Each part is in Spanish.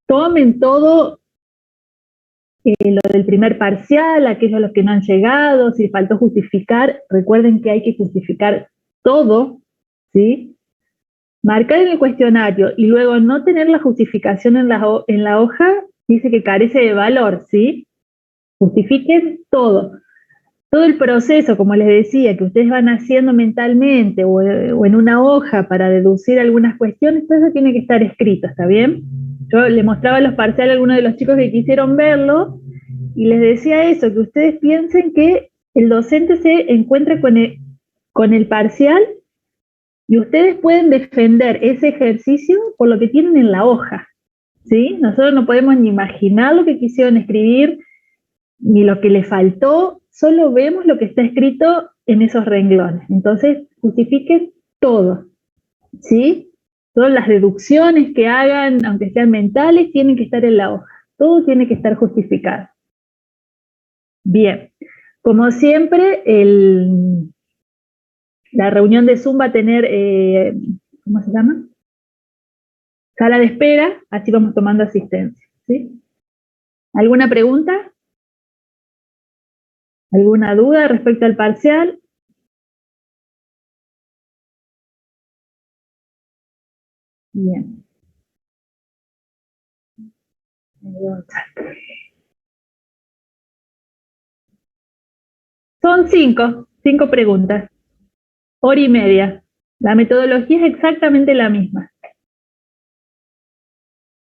Tomen todo lo del primer parcial, aquellos a los que no han llegado, si faltó justificar, recuerden que hay que justificar todo, ¿sí? Marcar en el cuestionario y luego no tener la justificación en la hoja, dice que carece de valor, ¿sí? Justifiquen todo. Todo el proceso, como les decía, que ustedes van haciendo mentalmente o en una hoja para deducir algunas cuestiones, todo eso tiene que estar escrito, ¿está bien? Yo le mostraba los parciales a algunos de los chicos que quisieron verlo y les decía eso, que ustedes piensen que el docente se encuentra con el parcial y ustedes pueden defender ese ejercicio por lo que tienen en la hoja, ¿sí? Nosotros no podemos ni imaginar lo que quisieron escribir, ni lo que le faltó, solo vemos lo que está escrito en esos renglones. Entonces, justifiquen todo, ¿sí? Todas las deducciones que hagan, aunque sean mentales, tienen que estar en la hoja. Todo tiene que estar justificado. Bien, como siempre, la reunión de Zoom va a tener, ¿cómo se llama? Sala de espera, así vamos tomando asistencia, ¿sí? ¿Alguna pregunta? ¿Alguna duda respecto al parcial? Bien. Son cinco preguntas, hora y media. La metodología es exactamente la misma.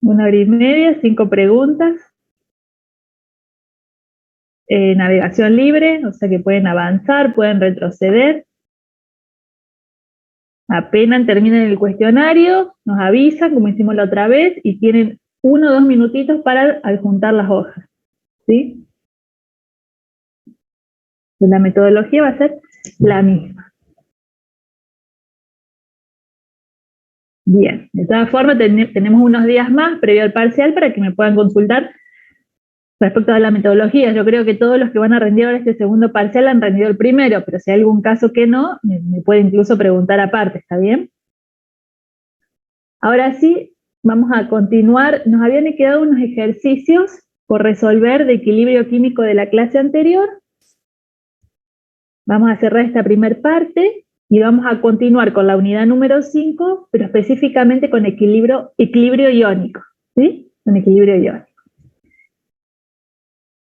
1 hora y media, 5 preguntas. Navegación libre, o sea que pueden avanzar, pueden retroceder. Apenas terminen el cuestionario, nos avisan, como hicimos la otra vez, y tienen 1 o 2 minutitos para adjuntar las hojas, ¿sí? La metodología va a ser la misma. Bien, de todas formas tenemos unos días más previo al parcial para que me puedan consultar respecto a la metodología. Yo creo que todos los que van a rendir ahora este segundo parcial han rendido el primero, pero si hay algún caso que no, me puede incluso preguntar aparte, ¿está bien? Ahora sí, vamos a continuar. Nos habían quedado unos ejercicios por resolver de equilibrio químico de la clase anterior. Vamos a cerrar esta primera parte y vamos a continuar con la unidad número 5, pero específicamente con equilibrio iónico, ¿sí? Con equilibrio iónico.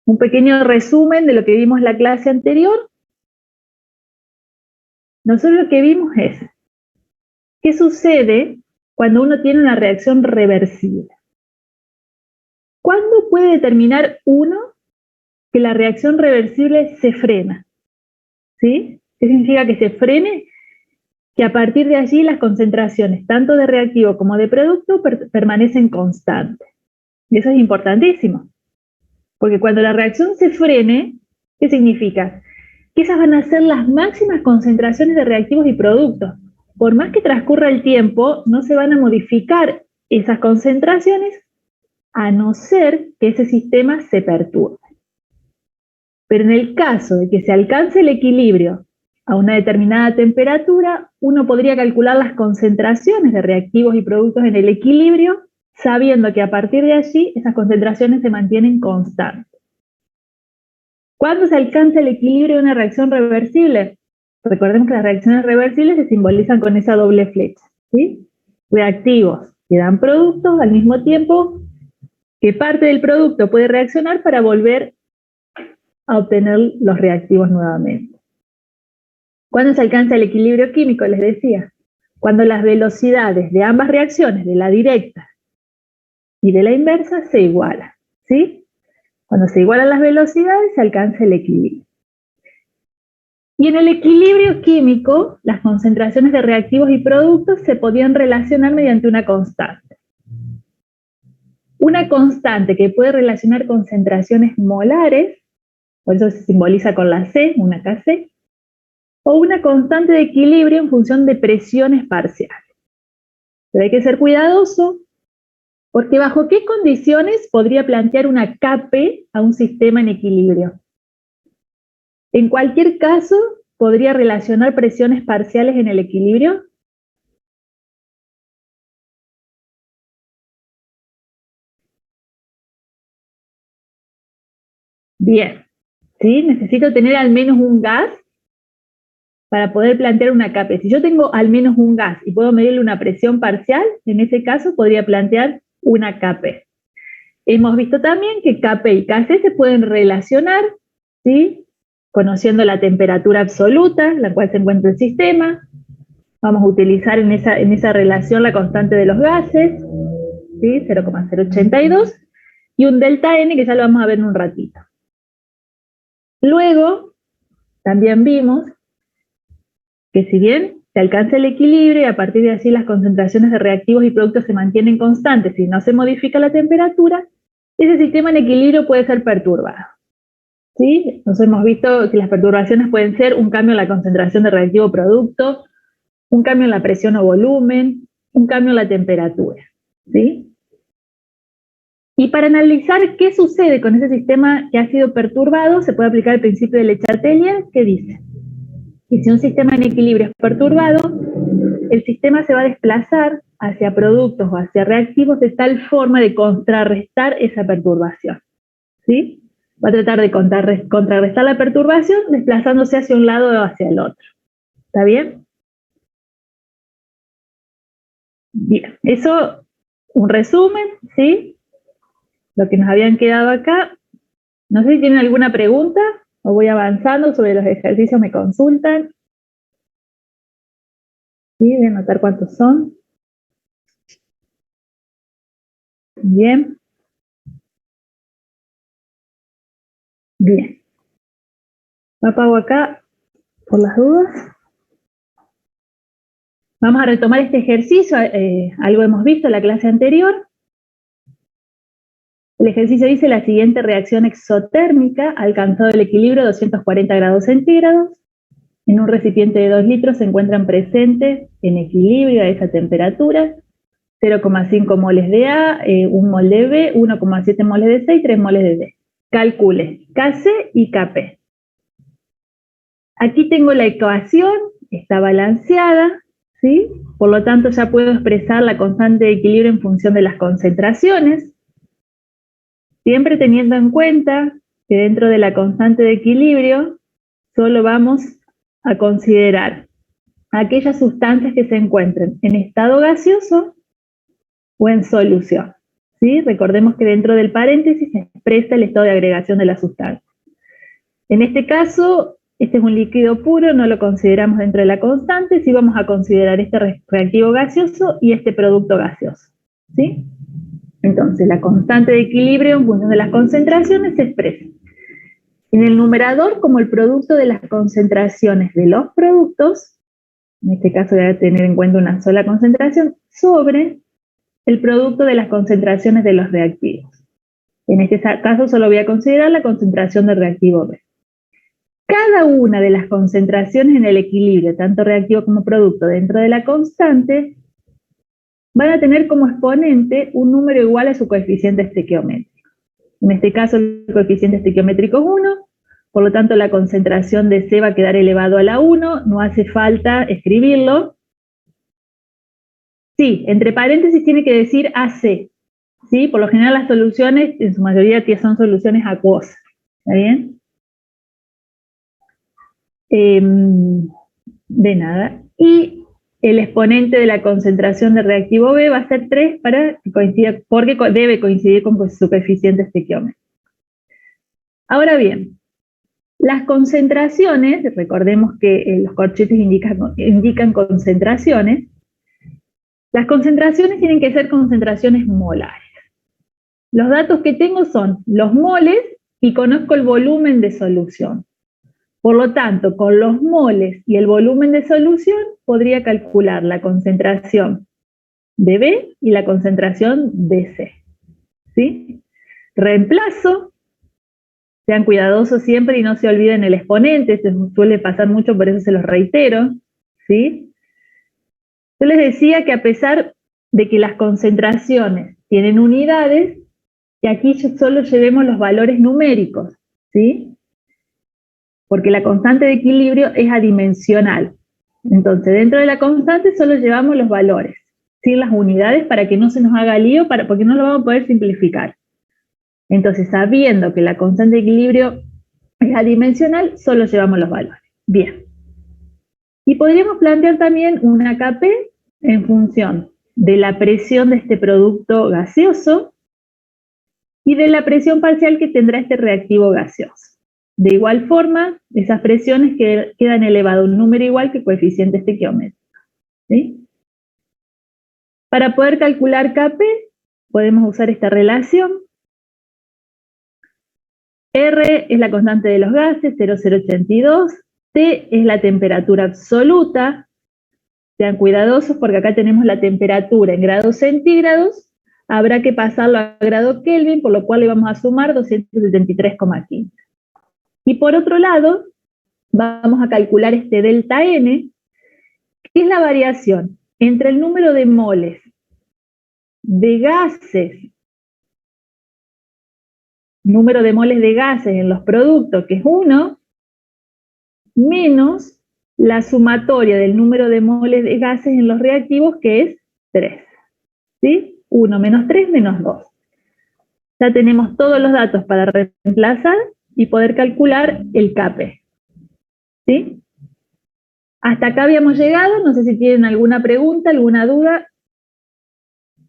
Un pequeño resumen de lo que vimos en la clase anterior. Nosotros lo que vimos es, ¿qué sucede cuando uno tiene una reacción reversible? ¿Cuándo puede determinar uno que la reacción reversible se frena? ¿Sí? ¿Qué significa que se frene? Que a partir de allí las concentraciones, tanto de reactivo como de producto, permanecen constantes. Y eso es importantísimo. Porque cuando la reacción se frene, ¿qué significa? Que esas van a ser las máximas concentraciones de reactivos y productos. Por más que transcurra el tiempo, no se van a modificar esas concentraciones a no ser que ese sistema se perturbe. Pero en el caso de que se alcance el equilibrio a una determinada temperatura, uno podría calcular las concentraciones de reactivos y productos en el equilibrio, sabiendo que a partir de allí esas concentraciones se mantienen constantes. ¿Cuándo se alcanza el equilibrio de una reacción reversible? Recordemos que las reacciones reversibles se simbolizan con esa doble flecha, ¿sí? Reactivos que dan productos al mismo tiempo que parte del producto puede reaccionar para volver a obtener los reactivos nuevamente. ¿Cuándo se alcanza el equilibrio químico? Les decía, cuando las velocidades de ambas reacciones, de la directa y de la inversa, se igualan, ¿sí? Cuando se igualan las velocidades, se alcanza el equilibrio. Y en el equilibrio químico, las concentraciones de reactivos y productos se podían relacionar mediante una constante. Una constante que puede relacionar concentraciones molares, por eso se simboliza con la C, una Kc, o una constante de equilibrio en función de presiones parciales. Pero hay que ser cuidadoso, porque ¿bajo qué condiciones podría plantear una Kp a un sistema en equilibrio? En cualquier caso, ¿podría relacionar presiones parciales en el equilibrio? Bien, ¿sí? Necesito tener al menos un gas para poder plantear una CAPE. Si yo tengo al menos un gas y puedo medirle una presión parcial, en ese caso podría plantear una CAPE. Hemos visto también que KP y KC se pueden relacionar, ¿sí? Conociendo la temperatura absoluta, en la cual se encuentra el sistema. Vamos a utilizar en esa relación la constante de los gases, ¿sí? 0,082, y un delta N que ya lo vamos a ver en un ratito. Luego, también vimos que si bien se alcanza el equilibrio y a partir de allí las concentraciones de reactivos y productos se mantienen constantes y no se modifica la temperatura, ese sistema en equilibrio puede ser perturbado. ¿Sí? Nos hemos visto que las perturbaciones pueden ser un cambio en la concentración de reactivo o producto, un cambio en la presión o volumen, un cambio en la temperatura. ¿Sí? Y para analizar qué sucede con ese sistema que ha sido perturbado, se puede aplicar el principio de Le Chatelier, que dice que si un sistema en equilibrio es perturbado, el sistema se va a desplazar hacia productos o hacia reactivos de tal forma de contrarrestar esa perturbación. ¿Sí? Va a tratar de contrarrestar la perturbación desplazándose hacia un lado o hacia el otro. ¿Está bien? Bien, eso, un resumen, ¿sí? Lo que nos habían quedado acá. No sé si tienen alguna pregunta o voy avanzando sobre los ejercicios, me consultan. ¿Sí? Voy a anotar cuántos son. Bien. Bien. Apago acá por las dudas. Vamos a retomar este ejercicio, algo hemos visto en la clase anterior. El ejercicio dice la siguiente reacción exotérmica, alcanzado el equilibrio 240 grados centígrados. En un recipiente de 2 litros se encuentran presentes en equilibrio a esa temperatura 0,5 moles de A, 1 mol de B, 1,7 moles de C y 3 moles de D. Calcule KC y KP. Aquí tengo la ecuación, está balanceada, ¿sí? Por lo tanto ya puedo expresar la constante de equilibrio en función de las concentraciones, siempre teniendo en cuenta que dentro de la constante de equilibrio solo vamos a considerar aquellas sustancias que se encuentren en estado gaseoso o en solución. ¿Sí? Recordemos que dentro del paréntesis se expresa el estado de agregación de la sustancia. En este caso, este es un líquido puro, no lo consideramos dentro de la constante, sí vamos a considerar este reactivo gaseoso y este producto gaseoso. ¿Sí? Entonces, la constante de equilibrio en función de las concentraciones se expresa en el numerador como el producto de las concentraciones de los productos, en este caso voy a tener en cuenta una sola concentración, sobre el producto de las concentraciones de los reactivos. En este caso solo voy a considerar la concentración del reactivo B. Cada una de las concentraciones en el equilibrio, tanto reactivo como producto, dentro de la constante, van a tener como exponente un número igual a su coeficiente estequiométrico. En este caso el coeficiente estequiométrico es 1, por lo tanto la concentración de C va a quedar elevado a la 1, no hace falta escribirlo. Sí, entre paréntesis tiene que decir AC, ¿sí? Por lo general las soluciones, en su mayoría son soluciones acuosas, ¿está bien? De nada. Y el exponente de la concentración de reactivo B va a ser 3 para que coincida, porque debe coincidir con su coeficiente estequiométrico. Ahora bien, las concentraciones, recordemos que los corchetes indican concentraciones, las concentraciones tienen que ser concentraciones molares. Los datos que tengo son los moles y conozco el volumen de solución. Por lo tanto, con los moles y el volumen de solución podría calcular la concentración de B y la concentración de C. ¿Sí? Reemplazo, sean cuidadosos siempre y no se olviden el exponente, se suele pasar mucho, por eso se los reitero. ¿Sí? Yo les decía que a pesar de que las concentraciones tienen unidades, que aquí solo llevemos los valores numéricos, ¿sí? Porque la constante de equilibrio es adimensional. Entonces, dentro de la constante solo llevamos los valores, sin las unidades para que no se nos haga lío, porque no lo vamos a poder simplificar. Entonces, sabiendo que la constante de equilibrio es adimensional, solo llevamos los valores. Bien. Y podríamos plantear también una Kp en función de la presión de este producto gaseoso y de la presión parcial que tendrá este reactivo gaseoso. De igual forma, esas presiones quedan elevadas a un número igual que el coeficiente estequiométrico. ¿Sí? Para poder calcular Kp, podemos usar esta relación. R es la constante de los gases, 0,082. T es la temperatura absoluta. Sean cuidadosos porque acá tenemos la temperatura en grados centígrados. Habrá que pasarlo a grado Kelvin, por lo cual le vamos a sumar 273,15. Y por otro lado, vamos a calcular este delta N, que es la variación entre el número de moles de gases, en los productos, que es 1, menos la sumatoria del número de moles de gases en los reactivos, que es 3. ¿Sí? 1 menos 3 menos 2. Ya tenemos todos los datos para reemplazar y poder calcular el Kp. ¿Sí? Hasta acá habíamos llegado, no sé si tienen alguna pregunta, alguna duda,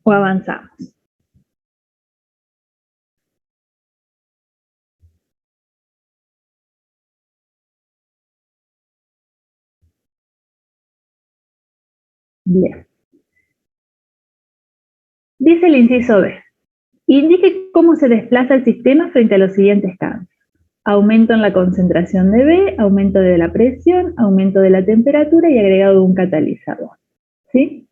o avanzamos. Bien. Dice el inciso B. Indique cómo se desplaza el sistema frente a los siguientes cambios. Aumento en la concentración de B, aumento de la presión, aumento de la temperatura y agregado de un catalizador. ¿Sí?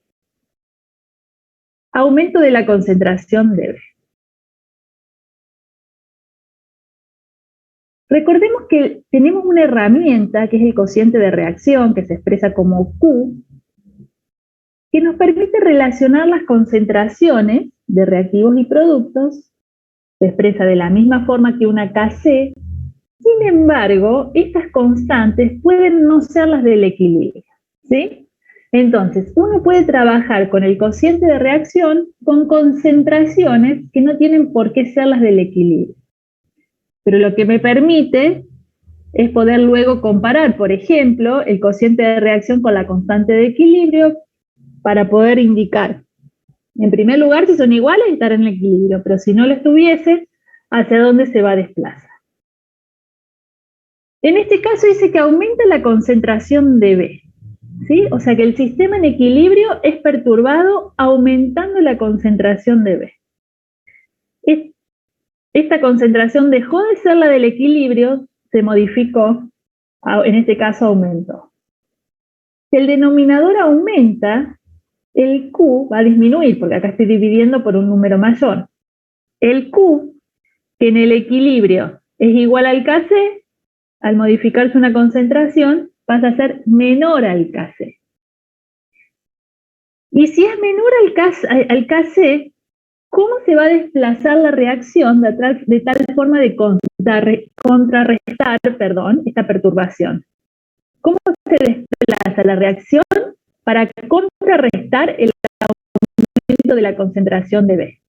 Aumento de la concentración de B. Recordemos que tenemos una herramienta que es el cociente de reacción, que se expresa como Q, que nos permite relacionar las concentraciones de reactivos y productos, se expresa de la misma forma que una Kc. Sin embargo, estas constantes pueden no ser las del equilibrio, ¿sí? Entonces, uno puede trabajar con el cociente de reacción con concentraciones que no tienen por qué ser las del equilibrio. Pero lo que me permite es poder luego comparar, por ejemplo, el cociente de reacción con la constante de equilibrio para poder indicar, en primer lugar, si son iguales, estar en el equilibrio, pero si no lo estuviese, hacia dónde se va a desplazar. En este caso dice que aumenta la concentración de B, ¿sí? O sea que el sistema en equilibrio es perturbado aumentando la concentración de B. Esta concentración dejó de ser la del equilibrio, se modificó, en este caso aumentó. Si el denominador aumenta, el Q va a disminuir, porque acá estoy dividiendo por un número mayor. El Q, que en el equilibrio es igual al Kc, al modificarse una concentración, pasa a ser menor al Kc. Y si es menor al Kc, ¿cómo se va a desplazar la reacción de tal forma de contrarrestar esta perturbación? ¿Cómo se desplaza la reacción para contrarrestar el aumento de la concentración de B?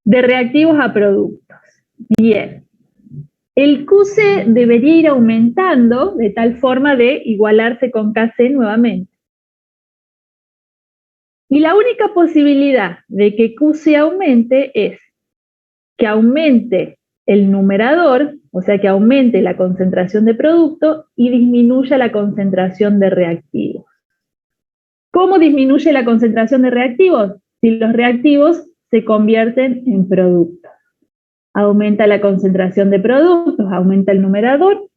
De reactivos a productos. Bien. El QC debería ir aumentando de tal forma de igualarse con Kc nuevamente. Y la única posibilidad de que QC aumente es que aumente el numerador, o sea, que aumente la concentración de producto y disminuya la concentración de reactivos. ¿Cómo disminuye la concentración de reactivos? Si los reactivos se convierten en productos. Aumenta la concentración de productos, aumenta el numerador,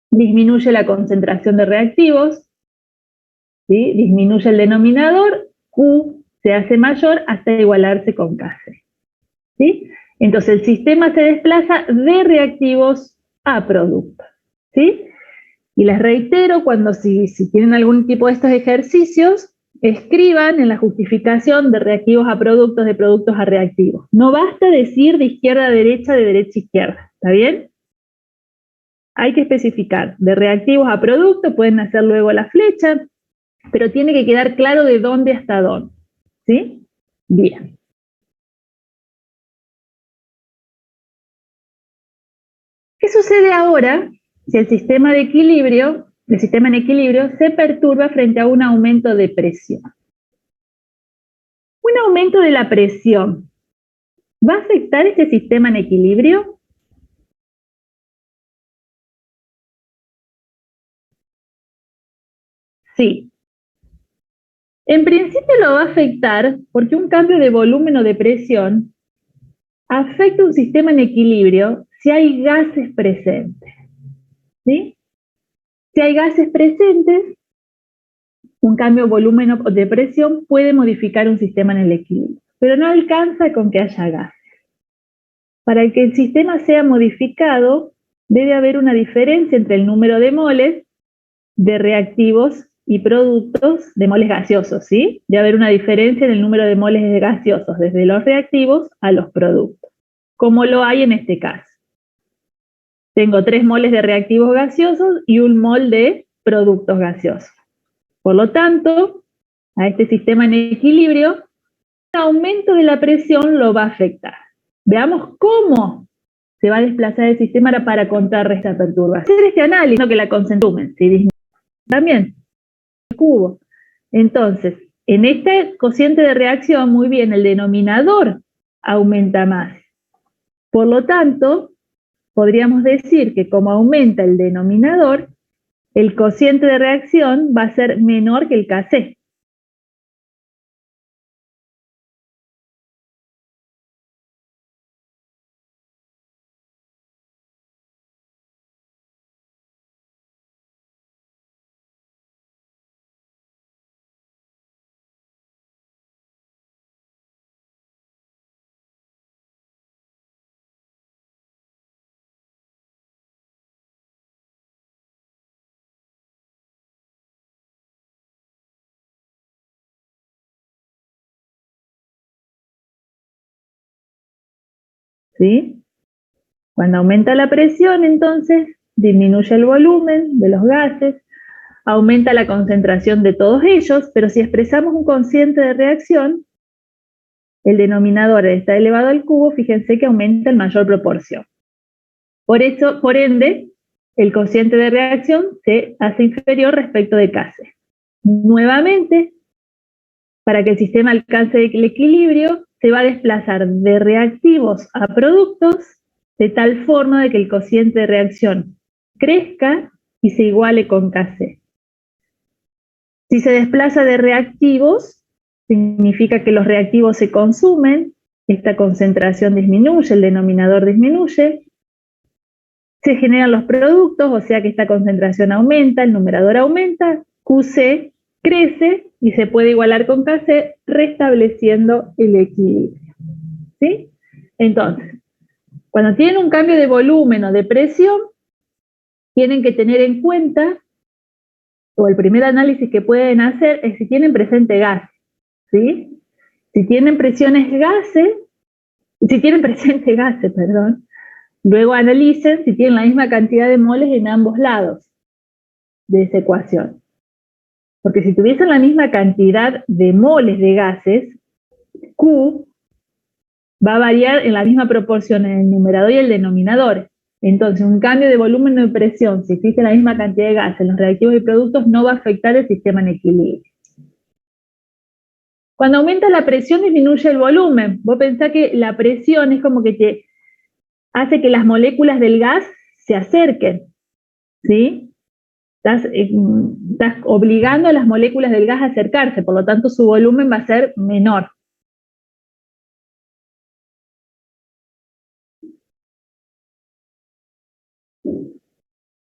disminuye la concentración de reactivos, ¿sí? Disminuye el denominador, Q se hace mayor hasta igualarse con Kc. ¿Sí? Entonces el sistema se desplaza de reactivos a productos. ¿Sí? Y les reitero, si tienen algún tipo de estos ejercicios, escriban en la justificación de reactivos a productos, de productos a reactivos. No basta decir de izquierda a derecha, de derecha a izquierda. ¿Está bien? Hay que especificar. De reactivos a productos, pueden hacer luego la flecha, pero tiene que quedar claro de dónde hasta dónde. ¿Sí? Bien. ¿Qué sucede ahora si el sistema en equilibrio, se perturba frente a un aumento de presión? Un aumento de la presión, ¿va a afectar este sistema en equilibrio? Sí. En principio lo va a afectar porque un cambio de volumen o de presión afecta un sistema en equilibrio si hay gases presentes. ¿Sí? Si hay gases presentes, un cambio de volumen o de presión puede modificar un sistema en el equilibrio, pero no alcanza con que haya gases. Para que el sistema sea modificado, debe haber una diferencia entre el número de moles de reactivos y productos de moles gaseosos, ¿sí? Debe haber una diferencia en el número de moles de gaseosos desde los reactivos a los productos, como lo hay en este caso. Tengo 3 moles de reactivos gaseosos y 1 mol de productos gaseosos. Por lo tanto, a este sistema en equilibrio, un aumento de la presión lo va a afectar. Veamos cómo se va a desplazar el sistema para contrarrestar perturbación. Hacer este análisis, no que la concentración disminuye también el cubo. Entonces, en este cociente de reacción, muy bien, el denominador aumenta más. Por lo tanto, podríamos decir que como aumenta el denominador, el cociente de reacción va a ser menor que el Kc. ¿Sí? Cuando aumenta la presión, entonces, disminuye el volumen de los gases, aumenta la concentración de todos ellos, pero si expresamos un cociente de reacción, el denominador está elevado al cubo, fíjense que aumenta en mayor proporción. Por eso, por ende, el cociente de reacción se hace inferior respecto de Kc. Nuevamente, para que el sistema alcance el equilibrio, se va a desplazar de reactivos a productos de tal forma de que el cociente de reacción crezca y se iguale con Kc. Si se desplaza de reactivos, significa que los reactivos se consumen, esta concentración disminuye, el denominador disminuye, se generan los productos, o sea que esta concentración aumenta, el numerador aumenta, QC crece y se puede igualar con Kc restableciendo el equilibrio. ¿Sí? Entonces, cuando tienen un cambio de volumen o de presión, tienen que tener en cuenta, o el primer análisis que pueden hacer es si tienen presente gas. ¿Sí? Si tienen presente gases, luego analicen si tienen la misma cantidad de moles en ambos lados de esa ecuación. Porque si tuviesen la misma cantidad de moles de gases, Q va a variar en la misma proporción en el numerador y el denominador. Entonces, un cambio de volumen o de presión, si existe la misma cantidad de gases en los reactivos y productos, no va a afectar el sistema en equilibrio. Cuando aumenta la presión, disminuye el volumen. Vos pensás que la presión es como que te hace que las moléculas del gas se acerquen, ¿sí? Estás obligando a las moléculas del gas a acercarse, por lo tanto su volumen va a ser menor.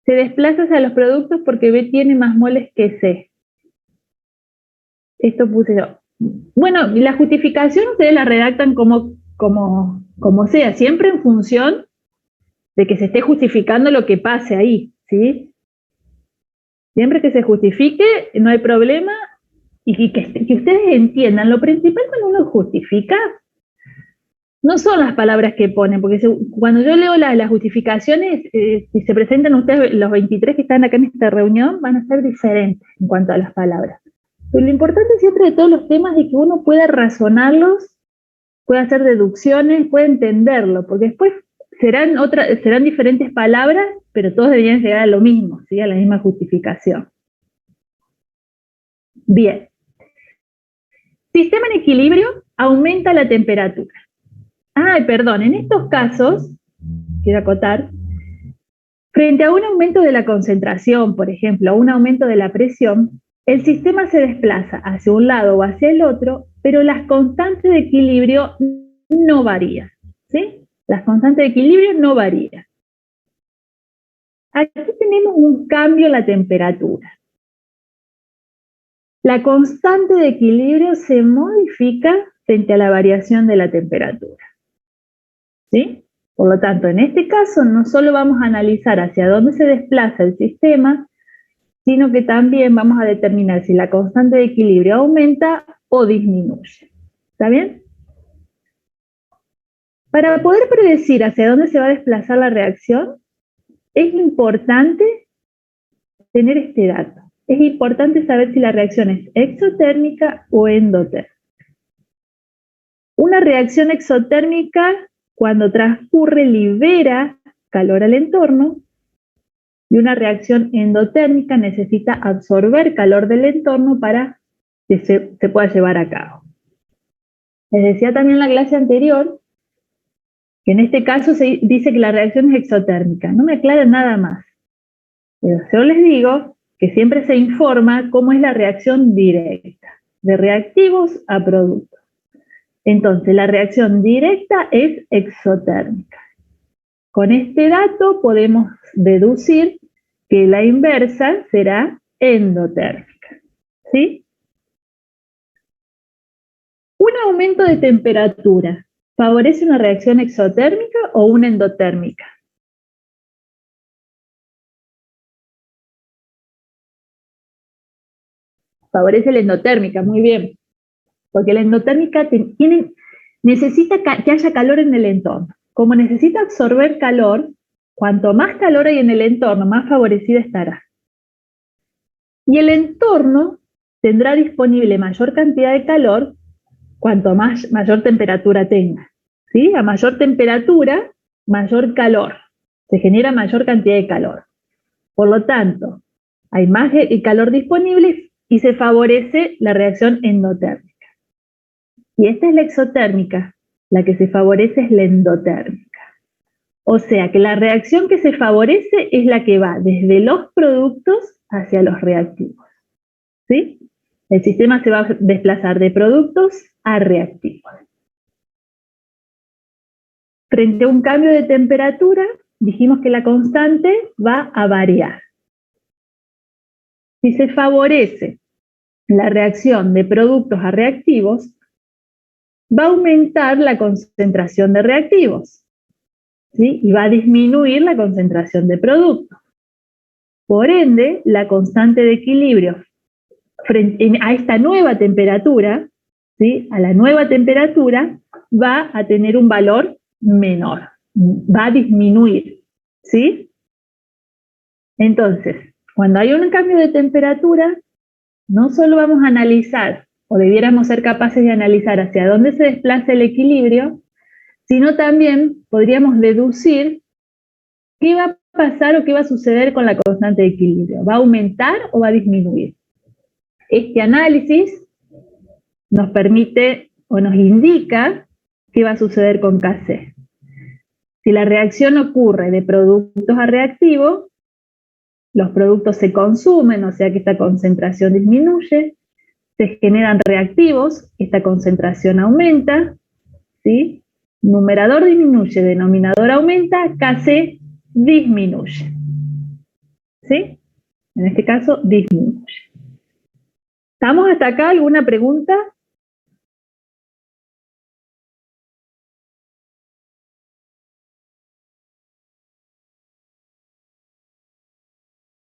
Se desplaza hacia los productos porque B tiene más moles que C. Esto puse yo. Bueno, la justificación ustedes la redactan como sea, siempre en función de que se esté justificando lo que pase ahí, ¿sí? Siempre que se justifique, no hay problema, y que ustedes entiendan, lo principal cuando uno justifica no son las palabras que ponen, porque cuando yo leo las justificaciones, si se presentan ustedes, los 23 que están acá en esta reunión, van a ser diferentes en cuanto a las palabras. Pero lo importante siempre de todos los temas es que uno pueda razonarlos, pueda hacer deducciones, pueda entenderlo, porque después serán diferentes palabras, pero todos deberían llegar a lo mismo, ¿sí? A la misma justificación. Bien. Sistema en equilibrio aumenta la temperatura. Ay, perdón, en estos casos, quiero acotar, frente a un aumento de la concentración, por ejemplo, o un aumento de la presión, el sistema se desplaza hacia un lado o hacia el otro, pero las constantes de equilibrio no varían, ¿sí? Las constantes de equilibrio no varían. Aquí tenemos un cambio en la temperatura. La constante de equilibrio se modifica frente a la variación de la temperatura, ¿sí? Por lo tanto, en este caso no solo vamos a analizar hacia dónde se desplaza el sistema, sino que también vamos a determinar si la constante de equilibrio aumenta o disminuye. ¿Está bien? Para poder predecir hacia dónde se va a desplazar la reacción, es importante tener este dato. Es importante saber si la reacción es exotérmica o endotérmica. Una reacción exotérmica, cuando transcurre, libera calor al entorno, y una reacción endotérmica necesita absorber calor del entorno para que se pueda llevar a cabo. Les decía también en la clase anterior que en este caso se dice que la reacción es exotérmica. No me aclaran nada más. Pero yo les digo que siempre se informa cómo es la reacción directa, de reactivos a productos. Entonces, la reacción directa es exotérmica. Con este dato podemos deducir que la inversa será endotérmica. ¿Sí? ¿Un aumento de temperatura favorece una reacción exotérmica o una endotérmica? Favorece la endotérmica, muy bien. Porque la endotérmica necesita que haya calor en el entorno. Como necesita absorber calor, cuanto más calor hay en el entorno, más favorecida estará. Y el entorno tendrá disponible mayor cantidad de calor cuanto mayor temperatura tenga. ¿Sí? A mayor temperatura, mayor calor. Se genera mayor cantidad de calor. Por lo tanto, hay más calor disponible y se favorece la reacción endotérmica. Y esta es la exotérmica, la que se favorece es la endotérmica. O sea que la reacción que se favorece es la que va desde los productos hacia los reactivos. ¿Sí? El sistema se va a desplazar de productos a reactivos. Frente a un cambio de temperatura, dijimos que la constante va a variar. Si se favorece la reacción de productos a reactivos, va a aumentar la concentración de reactivos, ¿sí? Y va a disminuir la concentración de productos. Por ende, la constante de equilibrio frente a esta nueva temperatura, ¿sí? A la nueva temperatura va a tener un valor menor, va a disminuir, ¿sí? Entonces, cuando hay un cambio de temperatura, no solo vamos a analizar, o debiéramos ser capaces de analizar hacia dónde se desplaza el equilibrio, sino también podríamos deducir qué va a pasar o qué va a suceder con la constante de equilibrio. ¿Va a aumentar o va a disminuir? Este análisis nos permite o nos indica qué va a suceder con Kc. Si la reacción ocurre de productos a reactivos, los productos se consumen, o sea que esta concentración disminuye, se generan reactivos, esta concentración aumenta, ¿sí? Numerador disminuye, denominador aumenta, Kc disminuye. ¿Sí? En este caso, disminuye. ¿Estamos hasta acá? ¿Alguna pregunta?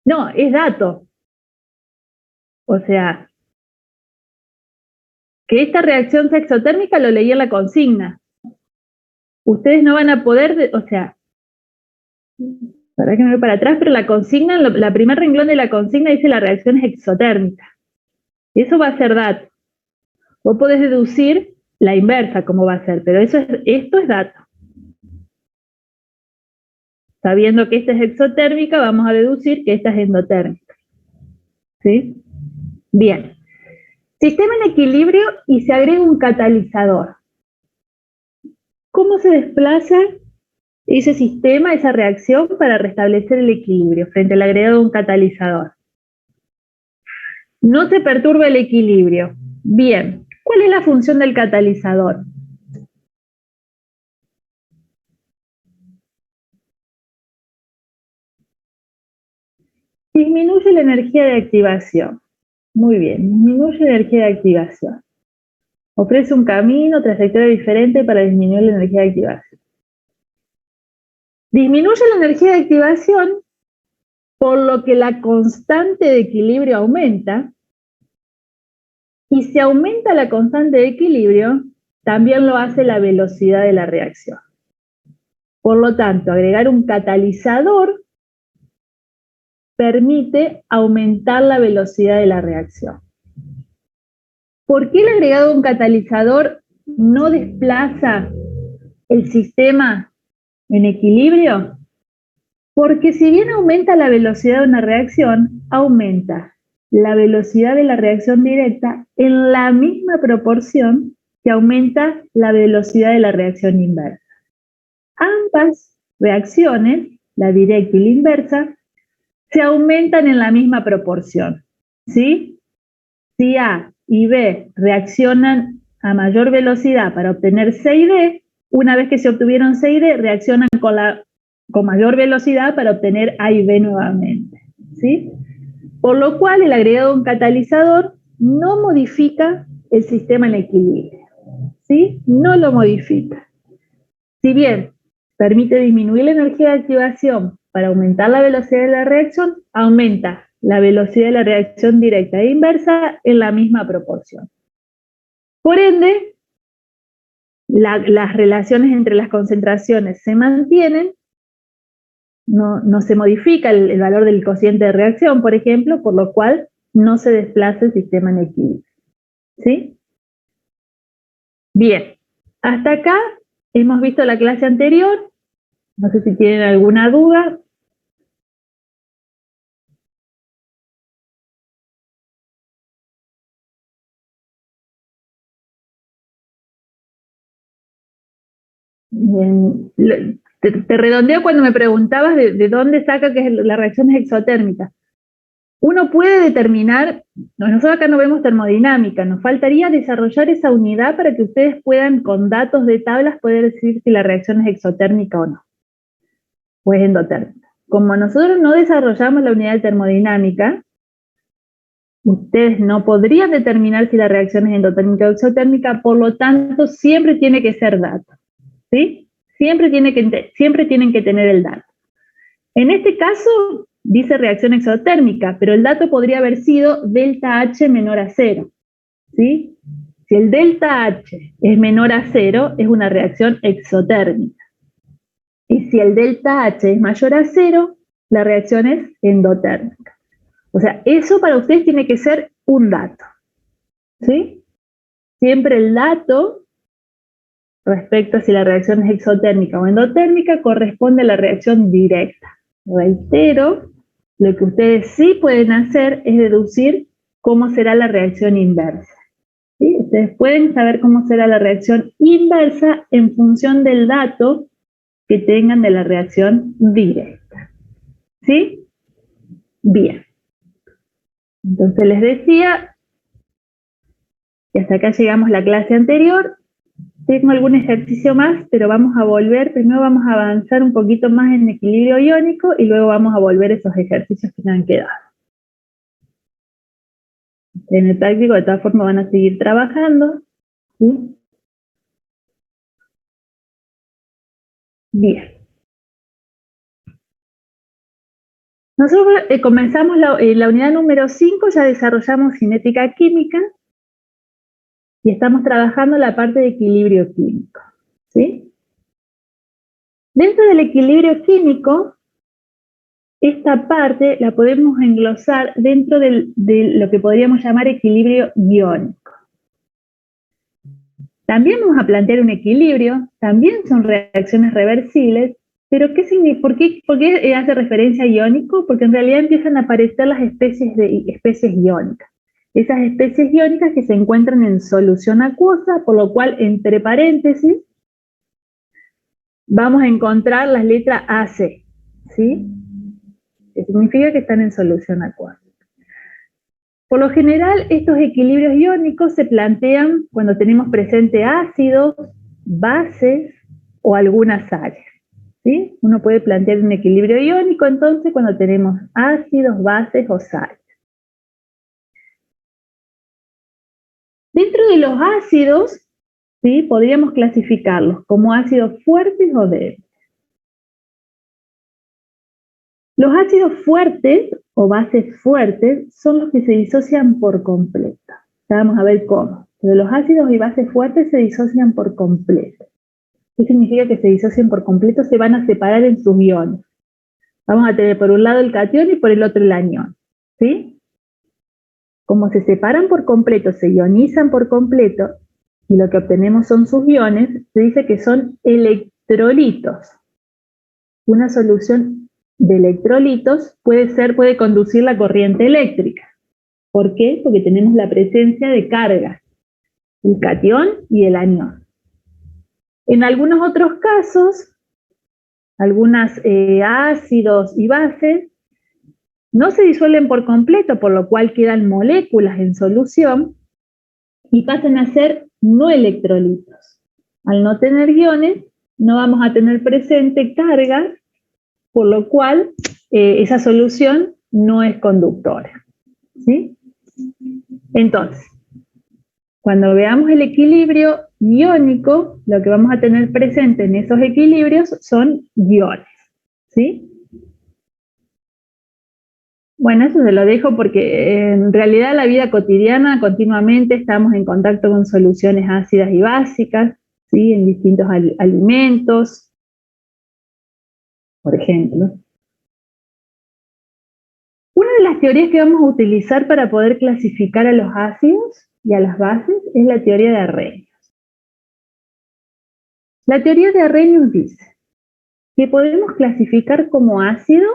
No, es dato. O sea, que esta reacción sea exotérmica lo leí en la consigna. Ustedes no van a poder, o sea, la verdad que me voy para atrás, pero la consigna, la primer renglón de la consigna dice la reacción es exotérmica. Y eso va a ser dato. Vos podés deducir la inversa cómo va a ser, pero esto es dato. Sabiendo que esta es exotérmica, vamos a deducir que esta es endotérmica. ¿Sí? Bien. Sistema en equilibrio y se agrega un catalizador. ¿Cómo se desplaza ese sistema, esa reacción, para restablecer el equilibrio frente al agregado de un catalizador? No se perturba el equilibrio. Bien, ¿cuál es la función del catalizador? Disminuye la energía de activación. Muy bien, disminuye la energía de activación. Ofrece un camino, trayectoria diferente para disminuir la energía de activación. Disminuye la energía de activación, por lo que la constante de equilibrio aumenta, y si aumenta la constante de equilibrio, también lo hace la velocidad de la reacción. Por lo tanto, agregar un catalizador permite aumentar la velocidad de la reacción. ¿Por qué el agregado de un catalizador no desplaza el sistema en equilibrio? Porque si bien aumenta la velocidad de una reacción, aumenta la velocidad de la reacción directa en la misma proporción que aumenta la velocidad de la reacción inversa. Ambas reacciones, la directa y la inversa, se aumentan en la misma proporción, ¿sí? Si A y B reaccionan a mayor velocidad para obtener C y D, una vez que se obtuvieron C y D, reaccionan con mayor velocidad para obtener A y B nuevamente, ¿sí? Por lo cual, el agregado de un catalizador no modifica el sistema en equilibrio, ¿sí? No lo modifica. Si bien permite disminuir la energía de activación para aumentar la velocidad de la reacción, aumenta la velocidad de la reacción directa e inversa en la misma proporción. Por ende, las relaciones entre las concentraciones se mantienen, no se modifica el valor del cociente de reacción, por ejemplo, por lo cual no se desplaza el sistema en equilibrio. ¿Sí? Bien, hasta acá hemos visto la clase anterior. No sé si tienen alguna duda. Bien. Te redondeo cuando me preguntabas de dónde saca que la reacción es exotérmica. Uno puede determinar, nosotros acá no vemos termodinámica, nos faltaría desarrollar esa unidad para que ustedes puedan, con datos de tablas, poder decir si la reacción es exotérmica o no, o es endotérmica. Como nosotros no desarrollamos la unidad de termodinámica, ustedes no podrían determinar si la reacción es endotérmica o exotérmica, por lo tanto, siempre tiene que ser dato, ¿sí? Siempre tienen que tener el dato. En este caso, dice reacción exotérmica, pero el dato podría haber sido delta H menor a 0, ¿sí? Si el delta H es menor a 0, es una reacción exotérmica. Y si el delta H es mayor a 0, la reacción es endotérmica. O sea, eso para ustedes tiene que ser un dato, ¿sí? Siempre el dato respecto a si la reacción es exotérmica o endotérmica corresponde a la reacción directa. Reitero, lo que ustedes sí pueden hacer es deducir cómo será la reacción inversa. ¿Sí? Ustedes pueden saber cómo será la reacción inversa en función del dato que tengan de la reacción directa. ¿Sí? Bien. Entonces les decía que hasta acá llegamos la clase anterior. Tengo algún ejercicio más, pero vamos a volver, primero vamos a avanzar un poquito más en equilibrio iónico y luego vamos a volver a esos ejercicios que me han quedado. En el práctico, de todas formas, van a seguir trabajando, ¿sí? Bien. Nosotros comenzamos la unidad número 5, ya desarrollamos cinética química y estamos trabajando la parte de equilibrio químico, ¿sí? Dentro del equilibrio químico, esta parte la podemos englosar dentro de lo que podríamos llamar equilibrio iónico. También vamos a plantear un equilibrio, también son reacciones reversibles, Pero ¿por qué hace referencia a iónico? Porque en realidad empiezan a aparecer las especies iónicas. Esas especies iónicas que se encuentran en solución acuosa, por lo cual, entre paréntesis, vamos a encontrar las letras AC, ¿sí? Que significa que están en solución acuosa. Por lo general, estos equilibrios iónicos se plantean cuando tenemos presente ácidos, bases o algunas sales. ¿Sí? Uno puede plantear un equilibrio iónico entonces cuando tenemos ácidos, bases o sales. Dentro de los ácidos, ¿sí? Podríamos clasificarlos como ácidos fuertes o débiles. Los ácidos fuertes o bases fuertes son los que se disocian por completo. Ya vamos a ver cómo. Pero los ácidos y bases fuertes se disocian por completo. ¿Qué significa que se disocian por completo? Se van a separar en sus iones. Vamos a tener por un lado el catión y por el otro el anión. ¿Sí? Como se separan por completo, se ionizan por completo, y lo que obtenemos son sus iones, se dice que son electrolitos. Una solución de electrolitos puede conducir la corriente eléctrica. ¿Por qué? Porque tenemos la presencia de cargas, el catión y el anión. En algunos otros casos, algunos ácidos y bases no se disuelven por completo, por lo cual quedan moléculas en solución y pasan a ser no electrolitos. Al no tener iones, no vamos a tener presente cargas, por lo cual esa solución no es conductora. ¿Sí? Entonces, cuando veamos el equilibrio iónico, lo que vamos a tener presente en esos equilibrios son iones. ¿Sí? Bueno, eso se lo dejo porque en realidad en la vida cotidiana continuamente estamos en contacto con soluciones ácidas y básicas, ¿sí? En distintos alimentos, por ejemplo. Una de las teorías que vamos a utilizar para poder clasificar a los ácidos y a las bases es la teoría de Arrhenius. La teoría de Arrhenius dice que podemos clasificar como ácido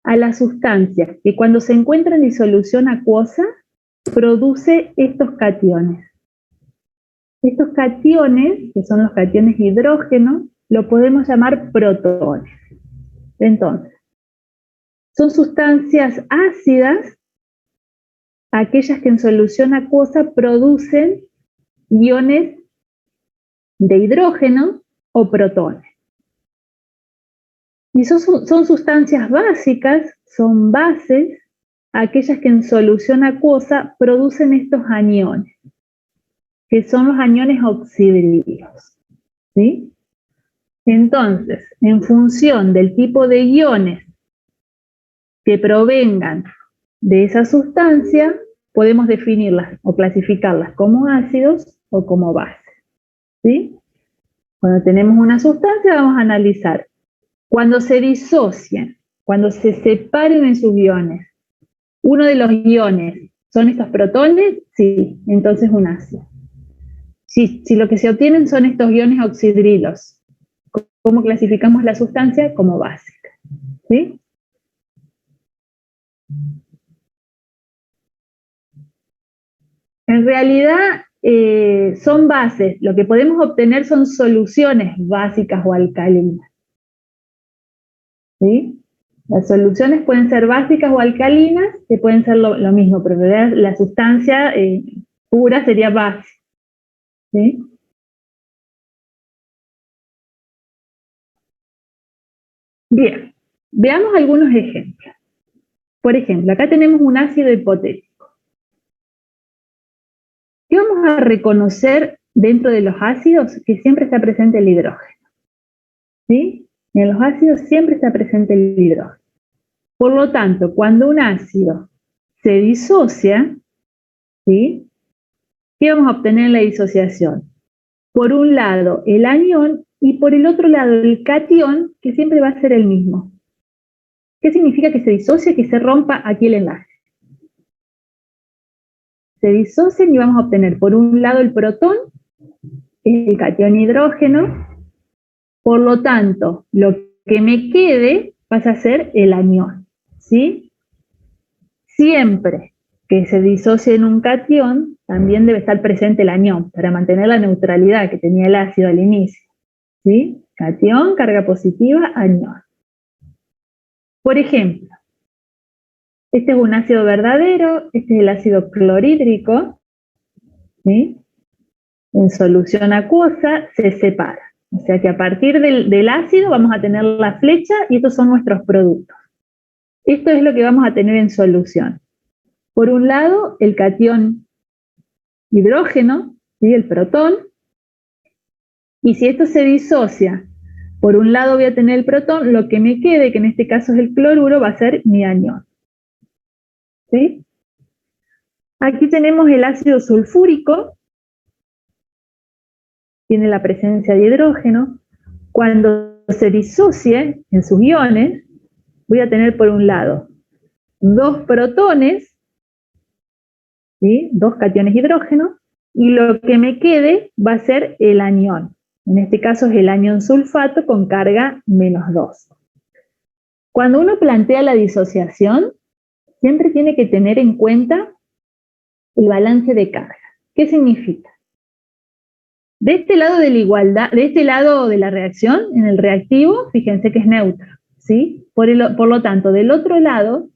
a las sustancias que cuando se encuentran en disolución acuosa produce estos cationes. Estos cationes, que son los cationes hidrógeno, lo podemos llamar protones. Entonces, son sustancias ácidas aquellas que en solución acuosa producen iones de hidrógeno o protones. Y son sustancias básicas, son bases, aquellas que en solución acuosa producen estos aniones, que son los aniones oxidrilos. ¿Sí? Entonces, en función del tipo de iones que provengan de esa sustancia, podemos definirlas o clasificarlas como ácidos o como bases. ¿Sí? Cuando tenemos una sustancia, vamos a analizar cuando se disocian, cuando se separen en sus iones. Uno de los iones son estos protones, sí, entonces un ácido. Si lo que se obtienen son estos iones oxidrilos, ¿cómo clasificamos la sustancia? Como básica. ¿Sí? En realidad son bases. Lo que podemos obtener son soluciones básicas o alcalinas. ¿Sí? Las soluciones pueden ser básicas o alcalinas, que pueden ser lo mismo, pero la sustancia pura sería base. ¿Sí? Bien, veamos algunos ejemplos. Por ejemplo, acá tenemos un ácido hipotético. ¿Qué vamos a reconocer dentro de los ácidos? Que siempre está presente el hidrógeno. ¿Sí? En los ácidos siempre está presente el hidrógeno. Por lo tanto, cuando un ácido se disocia, ¿sí? ¿Qué vamos a obtener en la disociación? Por un lado el anión y por el otro lado el catión, que siempre va a ser el mismo. ¿Qué significa que se disocie? Que se rompa aquí el enlace. Se disocian y vamos a obtener por un lado el protón, el catión hidrógeno, Por lo tanto, lo que me quede pasa a ser el anión, ¿sí? Siempre que se disocie en un catión, también debe estar presente el anión, para mantener la neutralidad que tenía el ácido al inicio, ¿sí? Catión, carga positiva, anión. Por ejemplo, este es un ácido verdadero, este es el ácido clorhídrico, ¿sí? En solución acuosa se separa. O sea que a partir del ácido vamos a tener la flecha y estos son nuestros productos. Esto es lo que vamos a tener en solución. Por un lado, el catión hidrógeno, ¿sí? El protón, y si esto se disocia, por un lado voy a tener el protón, lo que me quede, que en este caso es el cloruro, va a ser mi anión, ¿sí? Aquí tenemos el ácido sulfúrico, tiene la presencia de hidrógeno. Cuando se disocie en sus iones, voy a tener por un lado dos protones, ¿sí? Dos cationes hidrógeno, y lo que me quede va a ser el anión. En este caso es el anión sulfato con carga -2. Cuando uno plantea la disociación, siempre tiene que tener en cuenta el balance de carga. ¿Qué significa? De este lado de la igualdad, de este lado de la reacción, en el reactivo, fíjense que es neutro, ¿sí? Por lo tanto, del otro lado,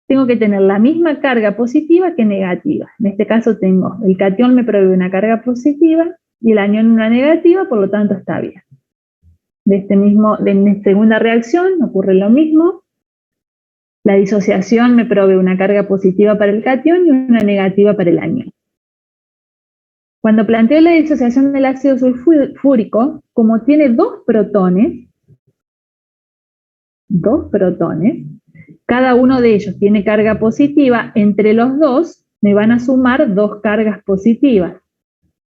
tengo que tener la misma carga positiva que negativa. En este caso tengo, el catión me provee una carga positiva y el anión una negativa, por lo tanto está bien. En esta segunda reacción ocurre lo mismo. La disociación me provee una carga positiva para el catión y una negativa para el anión. Cuando planteo la disociación del ácido sulfúrico, como tiene dos protones, cada uno de ellos tiene carga positiva, entre los dos me van a sumar dos cargas positivas.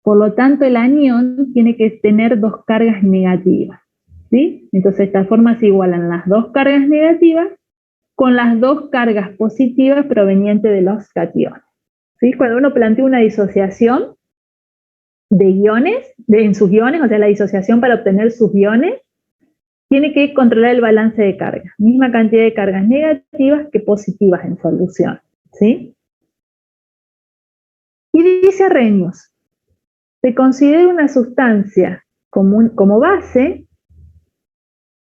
Por lo tanto, el anión tiene que tener dos cargas negativas, ¿sí? Entonces, de esta forma se igualan las dos cargas negativas con las dos cargas positivas provenientes de los cationes, ¿sí? Cuando uno plantea una disociación de iones, en sus iones, o sea, la disociación para obtener sus iones, tiene que controlar el balance de carga. Misma cantidad de cargas negativas que positivas en solución, ¿sí? Y dice Arrhenius, se considera una sustancia como base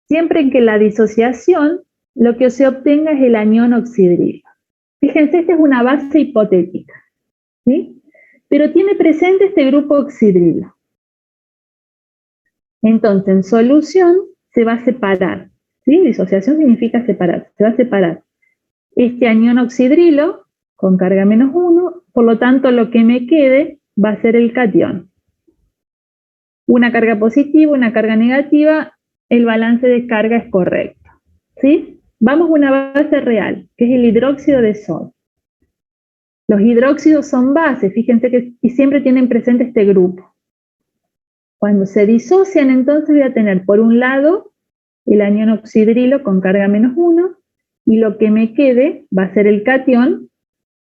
siempre en que la disociación lo que se obtenga es el anión oxidrilo. Fíjense, esta es una base hipotética, ¿sí? Pero tiene presente este grupo oxidrilo. Entonces, en solución se va a separar, ¿sí? Disociación significa separar, se va a separar este anión oxidrilo con carga -1, por lo tanto lo que me quede va a ser el catión. Una carga positiva, una carga negativa, el balance de carga es correcto, ¿sí? Vamos a una base real, que es el hidróxido de sodio. Los hidróxidos son bases, fíjense que siempre tienen presente este grupo. Cuando se disocian, entonces voy a tener por un lado el anión oxidrilo con carga -1, y lo que me quede va a ser el catión,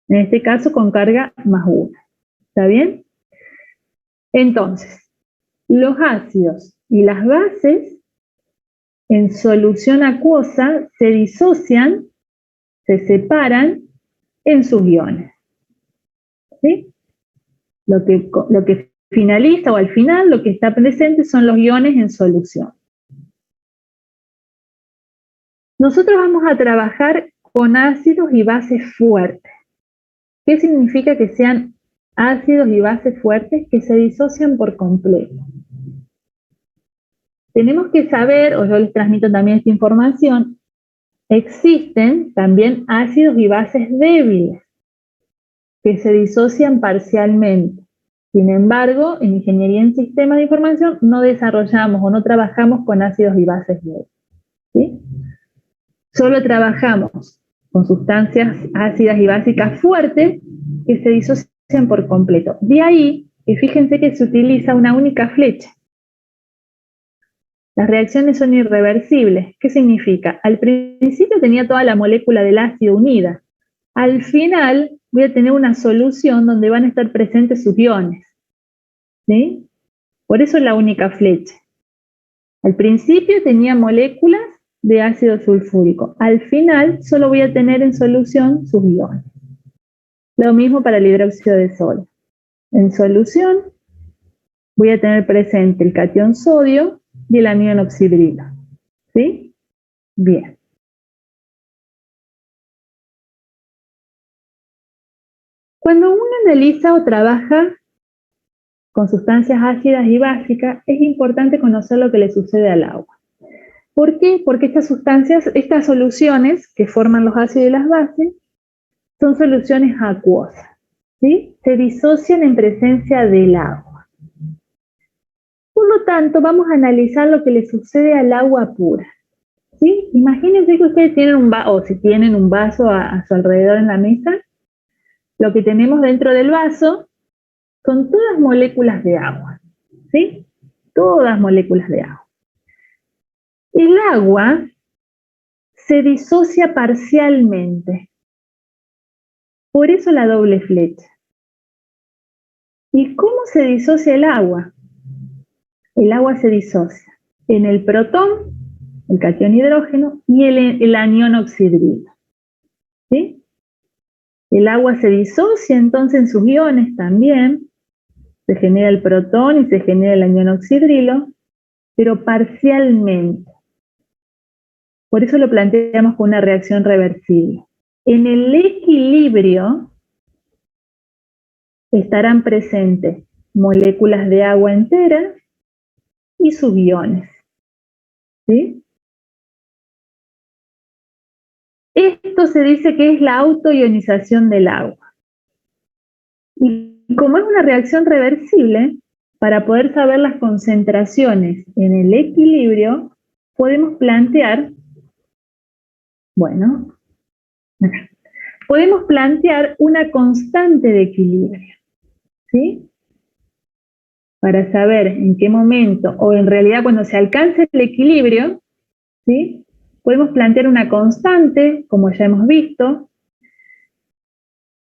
en este caso con carga +1. ¿Está bien? Entonces, los ácidos y las bases en solución acuosa se disocian, se separan en sus iones, ¿sí? Lo que finaliza o al final lo que está presente son los iones en solución. Nosotros vamos a trabajar con ácidos y bases fuertes. ¿Qué significa que sean ácidos y bases fuertes? Que se disocian por completo. Tenemos que saber, o yo les transmito también esta información, existen también ácidos y bases débiles que se disocian parcialmente. Sin embargo, en ingeniería en sistemas de información no desarrollamos o no trabajamos con ácidos y bases débiles, ¿sí? Solo trabajamos con sustancias ácidas y básicas fuertes que se disocian por completo. De ahí que fíjense que se utiliza una única flecha. Las reacciones son irreversibles. ¿Qué significa? Al principio tenía toda la molécula del ácido unida. Al final voy a tener una solución donde van a estar presentes sus iones, ¿sí? Por eso es la única flecha. Al principio tenía moléculas de ácido sulfúrico. Al final solo voy a tener en solución sus iones. Lo mismo para el hidróxido de sodio. En solución voy a tener presente el catión sodio y el anión oxidrilo. ¿Sí? Bien. Cuando uno analiza o trabaja con sustancias ácidas y básicas, es importante conocer lo que le sucede al agua. ¿Por qué? Porque estas sustancias, estas soluciones que forman los ácidos y las bases, son soluciones acuosas, ¿sí? Se disocian en presencia del agua. Por lo tanto, vamos a analizar lo que le sucede al agua pura, ¿sí? Imagínense que ustedes tienen un vaso, o si tienen un vaso a su alrededor en la mesa, lo que tenemos dentro del vaso son todas moléculas de agua, ¿sí? Todas moléculas de agua. El agua se disocia parcialmente, por eso la doble flecha. ¿Y cómo se disocia el agua? El agua se disocia en el protón, el catión hidrógeno, y el anión oxidrilo, ¿sí? El agua se disocia entonces en sus iones también, se genera el protón y se genera el anión oxidrilo, pero parcialmente. Por eso lo planteamos con una reacción reversible. En el equilibrio estarán presentes moléculas de agua enteras y sus iones, ¿sí? Esto se dice que es la autoionización del agua. Y como es una reacción reversible, para poder saber las concentraciones en el equilibrio, podemos plantear, bueno, podemos plantear una constante de equilibrio, ¿sí? Para saber en qué momento, o en realidad cuando se alcance el equilibrio, ¿sí? Podemos plantear una constante, como ya hemos visto.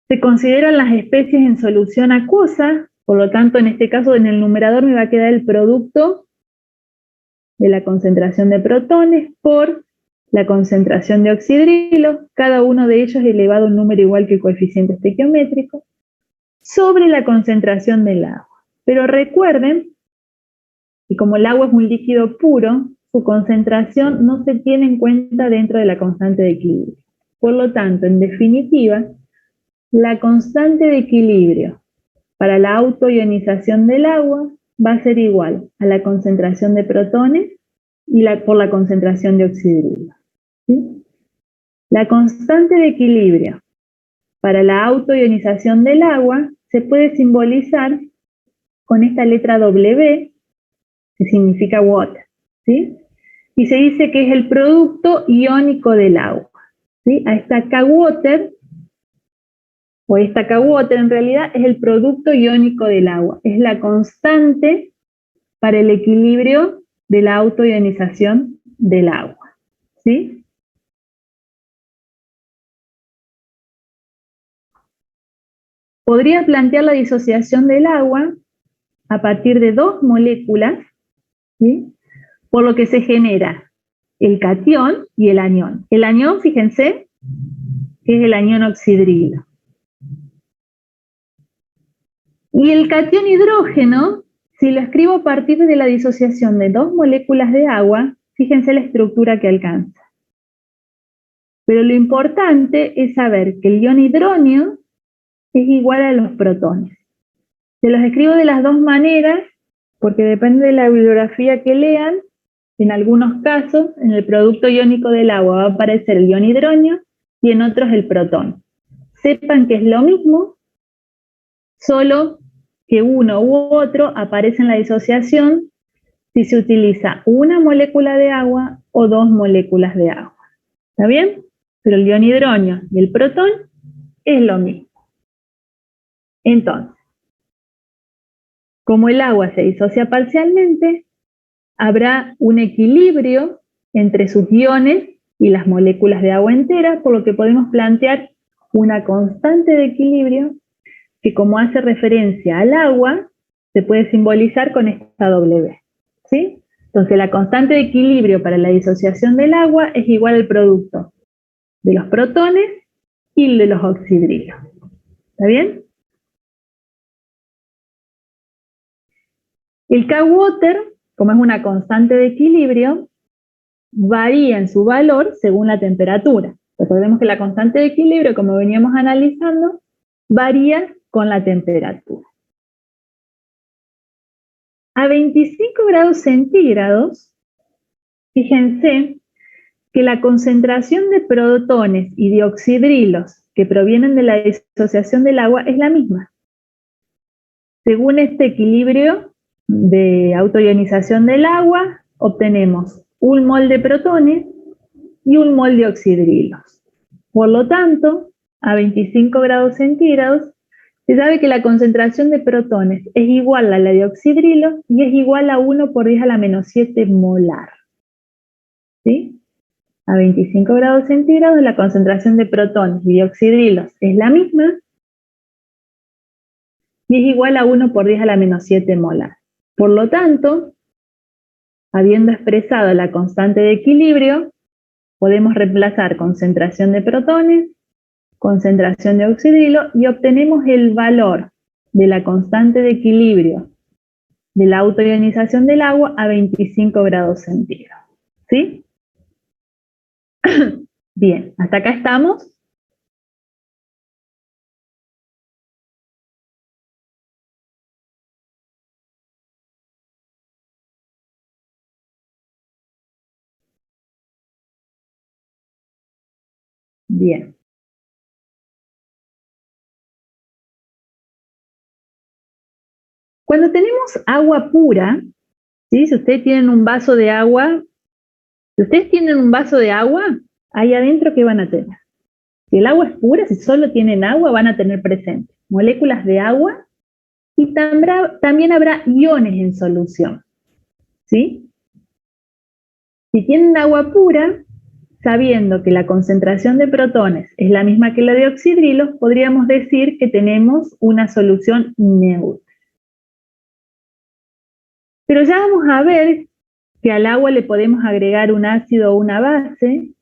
Se consideran las especies en solución acuosa, por lo tanto, en este caso, en el numerador me va a quedar el producto de la concentración de protones por la concentración de oxidrilo, cada uno de ellos elevado a un número igual que el coeficiente estequiométrico, sobre la concentración del agua. Pero recuerden que como el agua es un líquido puro, su concentración no se tiene en cuenta dentro de la constante de equilibrio. Por lo tanto, en definitiva, la constante de equilibrio para la autoionización del agua va a ser igual a la concentración de protones y por la concentración de oxidrilo, ¿sí? La constante de equilibrio para la autoionización del agua se puede simbolizar con esta letra W, que significa water, ¿sí? Y se dice que es el producto iónico del agua, ¿sí? A esta K-water, o esta K-water en realidad es el producto iónico del agua, es la constante para el equilibrio de la autoionización del agua, ¿sí? Podría plantear la disociación del agua a partir de dos moléculas, ¿sí? Por lo que se genera el catión y el anión. El anión, fíjense, que es el anión oxidrilo. Y el catión hidrógeno, si lo escribo a partir de la disociación de dos moléculas de agua, fíjense la estructura que alcanza. Pero lo importante es saber que el ion hidróneo es igual a los protones. Se los escribo de las dos maneras, porque depende de la bibliografía que lean. En algunos casos, en el producto iónico del agua va a aparecer el ion hidróneo y en otros el protón. Sepan que es lo mismo, solo que uno u otro aparece en la disociación si se utiliza una molécula de agua o dos moléculas de agua. ¿Está bien? Pero el ion hidróneo y el protón es lo mismo. Entonces, como el agua se disocia parcialmente, habrá un equilibrio entre sus iones y las moléculas de agua entera, por lo que podemos plantear una constante de equilibrio que, como hace referencia al agua, se puede simbolizar con esta W, ¿sí? Entonces la constante de equilibrio para la disociación del agua es igual al producto de los protones y el de los oxidrilos. ¿Está bien? El K-Water, como es una constante de equilibrio, varía en su valor según la temperatura. Recordemos que la constante de equilibrio, como veníamos analizando, varía con la temperatura. A 25 grados centígrados, fíjense que la concentración de protones y de oxidrilos que provienen de la disociación del agua es la misma. Según este equilibrio de autoionización del agua, obtenemos 1 mol de protones y 1 mol de oxidrilos. Por lo tanto, a 25 grados centígrados, se sabe que la concentración de protones es igual a la de oxidrilos y es igual a 1 por 10 a la menos 7 molar. ¿Sí? A 25 grados centígrados, la concentración de protones y de oxidrilos es la misma y es igual a 1 por 10 a la menos 7 molar. Por lo tanto, habiendo expresado la constante de equilibrio, podemos reemplazar concentración de protones, concentración de oxidrilo y obtenemos el valor de la constante de equilibrio de la autoionización del agua a 25 grados centígrados. ¿Sí? Bien, ¿hasta acá estamos? Bien. Cuando tenemos agua pura, ¿sí? Si ustedes tienen un vaso de agua, ahí adentro, ¿qué van a tener? Si el agua es pura, si solo tienen agua, van a tener presente moléculas de agua y también habrá iones en solución. ¿Sí? Si tienen agua pura, sabiendo que la concentración de protones es la misma que la de oxidrilos, podríamos decir que tenemos una solución neutra. Pero ya vamos a ver que al agua le podemos agregar un ácido o una base,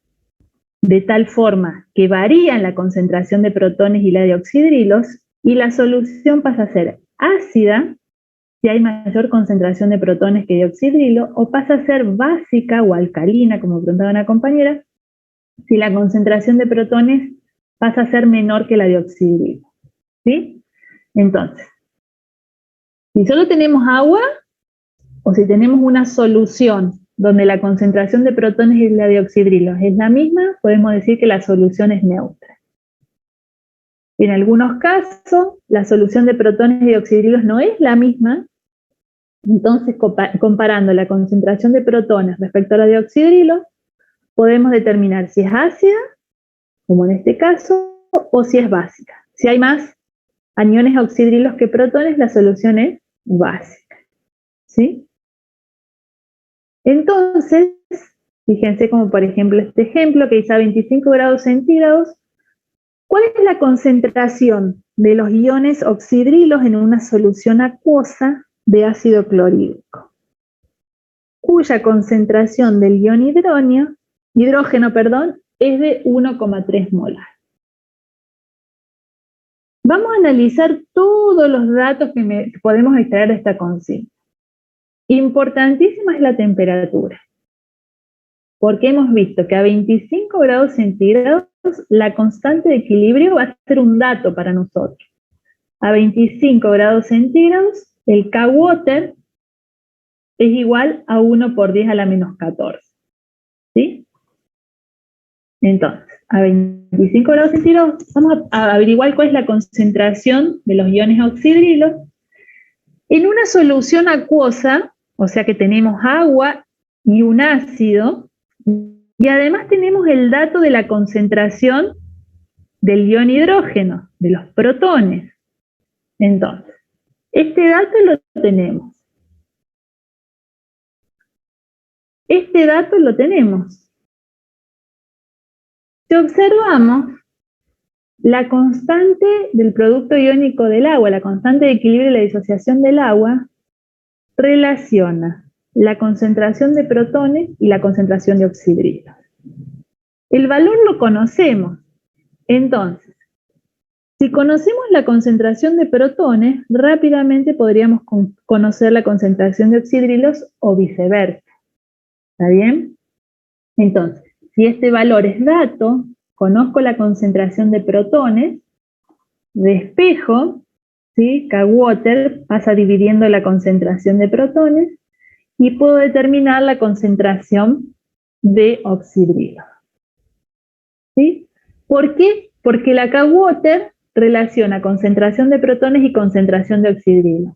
de tal forma que varían la concentración de protones y la de oxidrilos, y la solución pasa a ser ácida si hay mayor concentración de protones que de oxidrilo, o pasa a ser básica o alcalina, como preguntaba una compañera, si la concentración de protones pasa a ser menor que la de oxidrilo. ¿Sí? Entonces, si solo tenemos agua, o si tenemos una solución donde la concentración de protones y la de oxidrilos es la misma, podemos decir que la solución es neutra. En algunos casos, la solución de protones y de oxidrilos no es la misma, entonces comparando la concentración de protones respecto a la de oxidrilos, podemos determinar si es ácida, como en este caso, o si es básica. Si hay más aniones oxidrilos que protones, la solución es básica. ¿Sí? Entonces, fíjense como por ejemplo este ejemplo que dice a 25 grados centígrados, ¿cuál es la concentración de los iones oxidrilos en una solución acuosa de ácido clorhídrico? Cuya concentración del ion hidrógeno, es de 1,3 molar. Vamos a analizar todos los datos que podemos extraer de esta consigna. Importantísima es la temperatura, porque hemos visto que a 25 grados centígrados la constante de equilibrio va a ser un dato para nosotros. A 25 grados centígrados el K-Water es igual a 1 por 10 a la menos 14. ¿Sí? Entonces, a 25 grados centígrados vamos a averiguar cuál es la concentración de los iones oxidrilos en una solución acuosa, o sea que tenemos agua y un ácido, y además tenemos el dato de la concentración del ion hidrógeno, de los protones. Entonces, este dato lo tenemos. Si observamos, la constante del producto iónico del agua, la constante de equilibrio y la disociación del agua, relaciona la concentración de protones y la concentración de oxidrilos. El valor lo conocemos. Entonces, si conocemos la concentración de protones, rápidamente podríamos conocer la concentración de oxidrilos o viceversa. ¿Está bien? Entonces, si este valor es dato, conozco la concentración de protones, despejo, ¿sí? K-Water pasa dividiendo la concentración de protones y puedo determinar la concentración de oxidrilos. ¿Sí? ¿Por qué? Porque la K-Water relaciona concentración de protones y concentración de oxidrilos.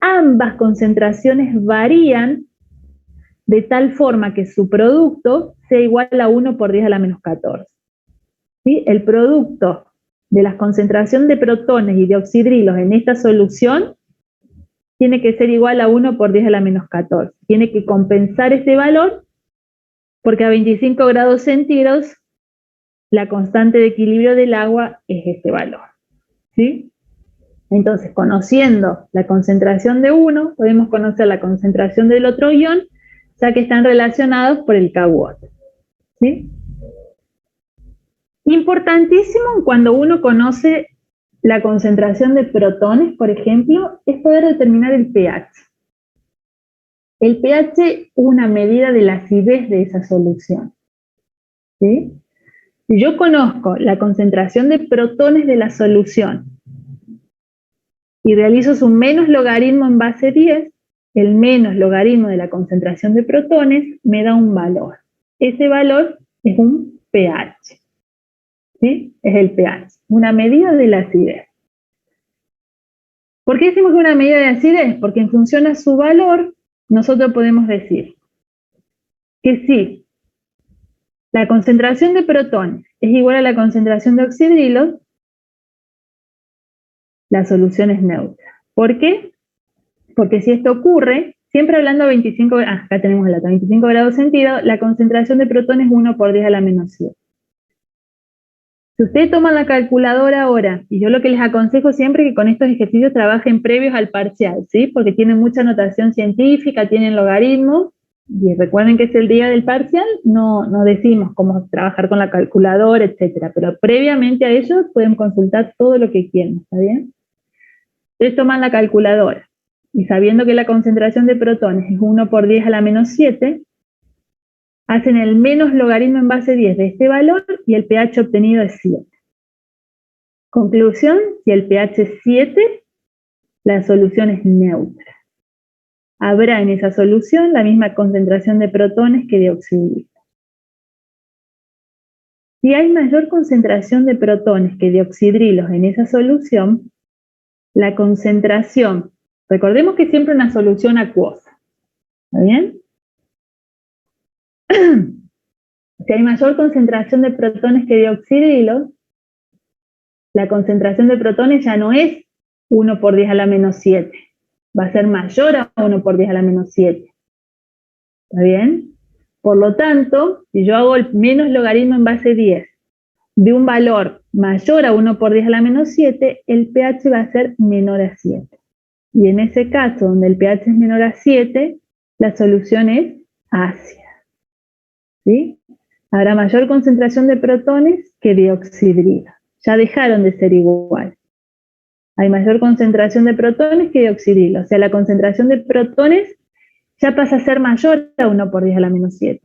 Ambas concentraciones varían de tal forma que su producto sea igual a 1 por 10 a la menos 14. ¿Sí? El producto de la concentración de protones y de oxidrilos en esta solución tiene que ser igual a 1 por 10 a la menos 14. Tiene que compensar ese valor porque a 25 grados centígrados la constante de equilibrio del agua es este valor. ¿Sí? Entonces, conociendo la concentración de uno, podemos conocer la concentración del otro ion, ya que están relacionados por el K-Water. ¿Sí? Importantísimo cuando uno conoce la concentración de protones, por ejemplo, es poder determinar el pH. El pH es una medida de la acidez de esa solución. ¿Sí? Si yo conozco la concentración de protones de la solución y realizo su menos logaritmo en base 10, el menos logaritmo de la concentración de protones me da un valor. Ese valor es un pH. ¿Sí? Es el pH, una medida de la acidez. ¿Por qué decimos que es una medida de acidez? Porque en función a su valor, nosotros podemos decir que si la concentración de protones es igual a la concentración de oxidrilos, la solución es neutra. ¿Por qué? Porque si esto ocurre, siempre hablando a 25 grados, acá tenemos el dato, 25 grados centígrados, la concentración de protones es 1 por 10 a la menos 7. Si ustedes toman la calculadora ahora, y yo lo que les aconsejo siempre es que con estos ejercicios trabajen previos al parcial, ¿sí? Porque tienen mucha notación científica, tienen logaritmos, y recuerden que es el día del parcial, no decimos cómo trabajar con la calculadora, etcétera, pero previamente a ello pueden consultar todo lo que quieran, ¿está bien? Ustedes toman la calculadora, y sabiendo que la concentración de protones es 1 por 10 a la menos 7, hacen el menos logaritmo en base 10 de este valor y el pH obtenido es 7. Conclusión, si el pH es 7, la solución es neutra. Habrá en esa solución la misma concentración de protones que de oxidrilos. Si hay mayor concentración de protones que de oxidrilos en esa solución, la concentración, recordemos que siempre una solución acuosa, ¿está bien? Si hay mayor concentración de protones que de oxidrilos, la concentración de protones ya no es 1 por 10 a la menos 7, va a ser mayor a 1 por 10 a la menos 7. ¿Está bien? Por lo tanto, si yo hago el menos logaritmo en base 10 de un valor mayor a 1 por 10 a la menos 7, el pH va a ser menor a 7. Y en ese caso, donde el pH es menor a 7, la solución es ácida. ¿Sí? Habrá mayor concentración de protones que de oxidrilos. Ya dejaron de ser igual. Hay mayor concentración de protones que de oxidrilos. O sea, la concentración de protones ya pasa a ser mayor a 1 por 10 a la menos 7.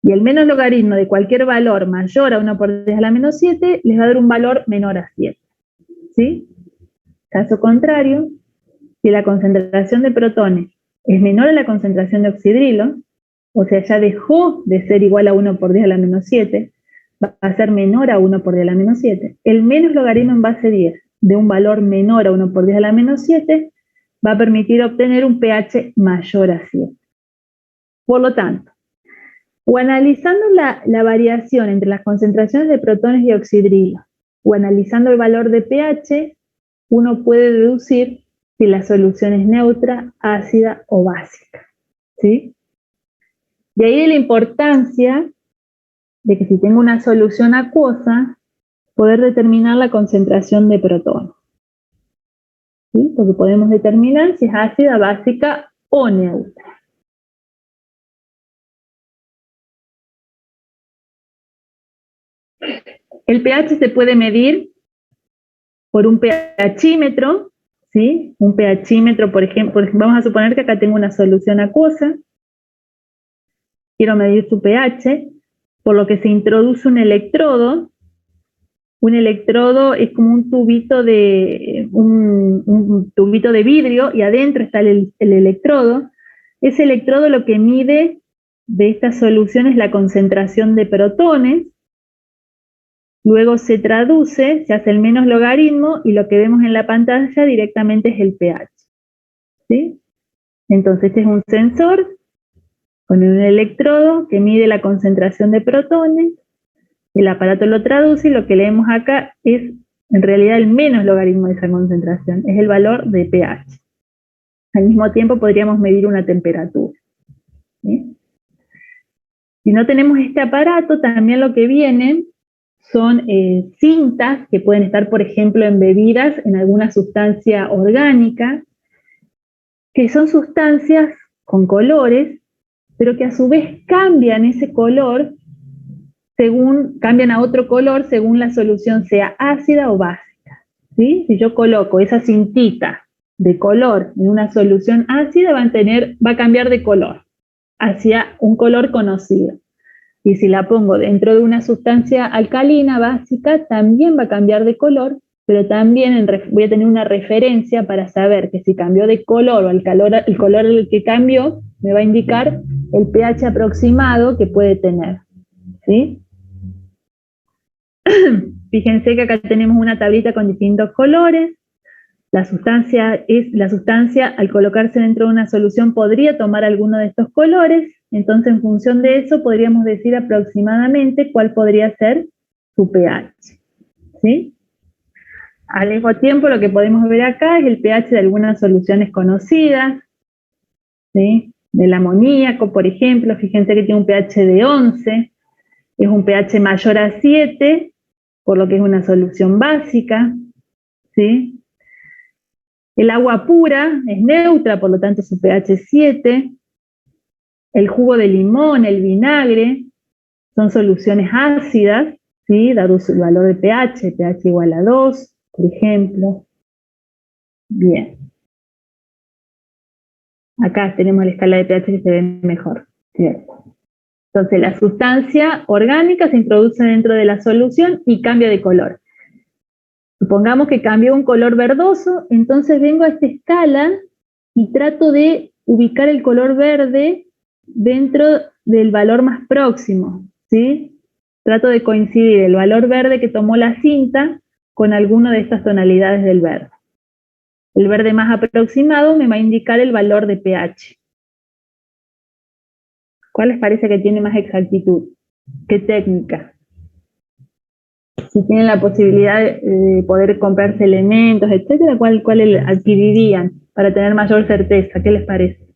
Y el menos logaritmo de cualquier valor mayor a 1 por 10 a la menos 7 les va a dar un valor menor a 7. ¿Sí? Caso contrario, si la concentración de protones es menor a la concentración de oxidrilos, o sea, ya dejó de ser igual a 1 por 10 a la menos 7, va a ser menor a 1 por 10 a la menos 7. El menos logaritmo en base 10 de un valor menor a 1 por 10 a la menos 7 va a permitir obtener un pH mayor a 7. Por lo tanto, o analizando la variación entre las concentraciones de protones y oxidrilos, o analizando el valor de pH, uno puede deducir si la solución es neutra, ácida o básica. ¿Sí? De ahí la importancia de que si tengo una solución acuosa, poder determinar la concentración de protones. ¿Sí? Porque podemos determinar si es ácida, básica o neutra. El pH se puede medir por un pHímetro, ¿sí? Un pHímetro, por ejemplo, vamos a suponer que acá tengo una solución acuosa, quiero medir su pH, por lo que se introduce un electrodo. Un electrodo es como un tubito de vidrio y adentro está el electrodo. Ese electrodo lo que mide de esta solución es la concentración de protones. Luego se traduce, se hace el menos logaritmo y lo que vemos en la pantalla directamente es el pH. ¿Sí? Entonces este es un sensor con un electrodo que mide la concentración de protones. El aparato lo traduce y lo que leemos acá es en realidad el menos logaritmo de esa concentración, es el valor de pH. Al mismo tiempo podríamos medir una temperatura. ¿Sí? Si no tenemos este aparato, también lo que viene son cintas que pueden estar, por ejemplo, embebidas en alguna sustancia orgánica, que son sustancias con colores, pero que a su vez cambian ese color cambian a otro color según la solución sea ácida o básica. ¿Sí? Si yo coloco esa cintita de color en una solución ácida, va a cambiar de color hacia un color conocido. Y si la pongo dentro de una sustancia alcalina básica, también va a cambiar de color, pero también voy a tener una referencia para saber que si cambió de color o el color el que cambió, me va a indicar el pH aproximado que puede tener. ¿Sí? Fíjense que acá tenemos una tablita con distintos colores. La sustancia, al colocarse dentro de una solución, podría tomar alguno de estos colores. Entonces, en función de eso, podríamos decir aproximadamente cuál podría ser su pH. ¿Sí? Al mismo tiempo, lo que podemos ver acá es el pH de algunas soluciones conocidas. ¿Sí? Del amoníaco, por ejemplo, fíjense que tiene un pH de 11, es un pH mayor a 7, por lo que es una solución básica. ¿Sí? El agua pura es neutra, por lo tanto su pH es 7. El jugo de limón, el vinagre, son soluciones ácidas, ¿sí? Dado su valor de pH igual a 2, por ejemplo. Bien. Acá tenemos la escala de pH que se ve mejor, ¿cierto? Entonces la sustancia orgánica se introduce dentro de la solución y cambia de color. Supongamos que cambió un color verdoso, entonces vengo a esta escala y trato de ubicar el color verde dentro del valor más próximo, ¿sí? Trato de coincidir el valor verde que tomó la cinta con alguna de estas tonalidades del verde. El verde más aproximado me va a indicar el valor de pH. ¿Cuál les parece que tiene más exactitud? ¿Qué técnica? Si tienen la posibilidad de poder comprarse elementos, etcétera, ¿cuál adquirirían para tener mayor certeza? ¿Qué les parece?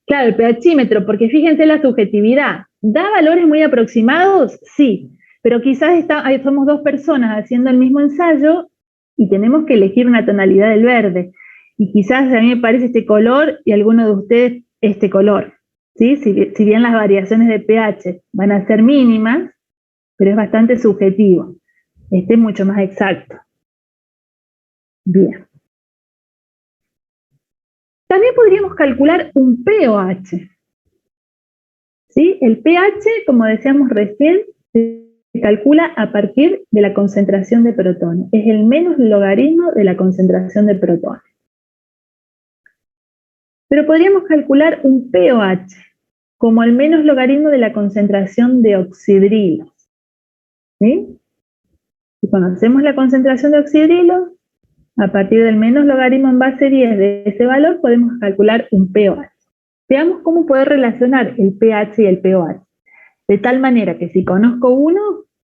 Claro, el pHímetro, porque fíjense la subjetividad. ¿Da valores muy aproximados? Sí, pero quizás somos dos personas haciendo el mismo ensayo y tenemos que elegir una tonalidad del verde. Y quizás a mí me parece este color y a alguno de ustedes este color. ¿Sí? Si bien las variaciones de pH van a ser mínimas, pero es bastante subjetivo. Este es mucho más exacto. Bien. También podríamos calcular un pOH. ¿Sí? El pH, como decíamos recién, se calcula a partir de la concentración de protones. Es el menos logaritmo de la concentración de protones. Pero podríamos calcular un pOH como el menos logaritmo de la concentración de oxidrilos. ¿Sí? Si conocemos la concentración de oxidrilos, a partir del menos logaritmo en base 10 de ese valor podemos calcular un pOH. Veamos cómo poder relacionar el pH y el pOH. De tal manera que si conozco uno,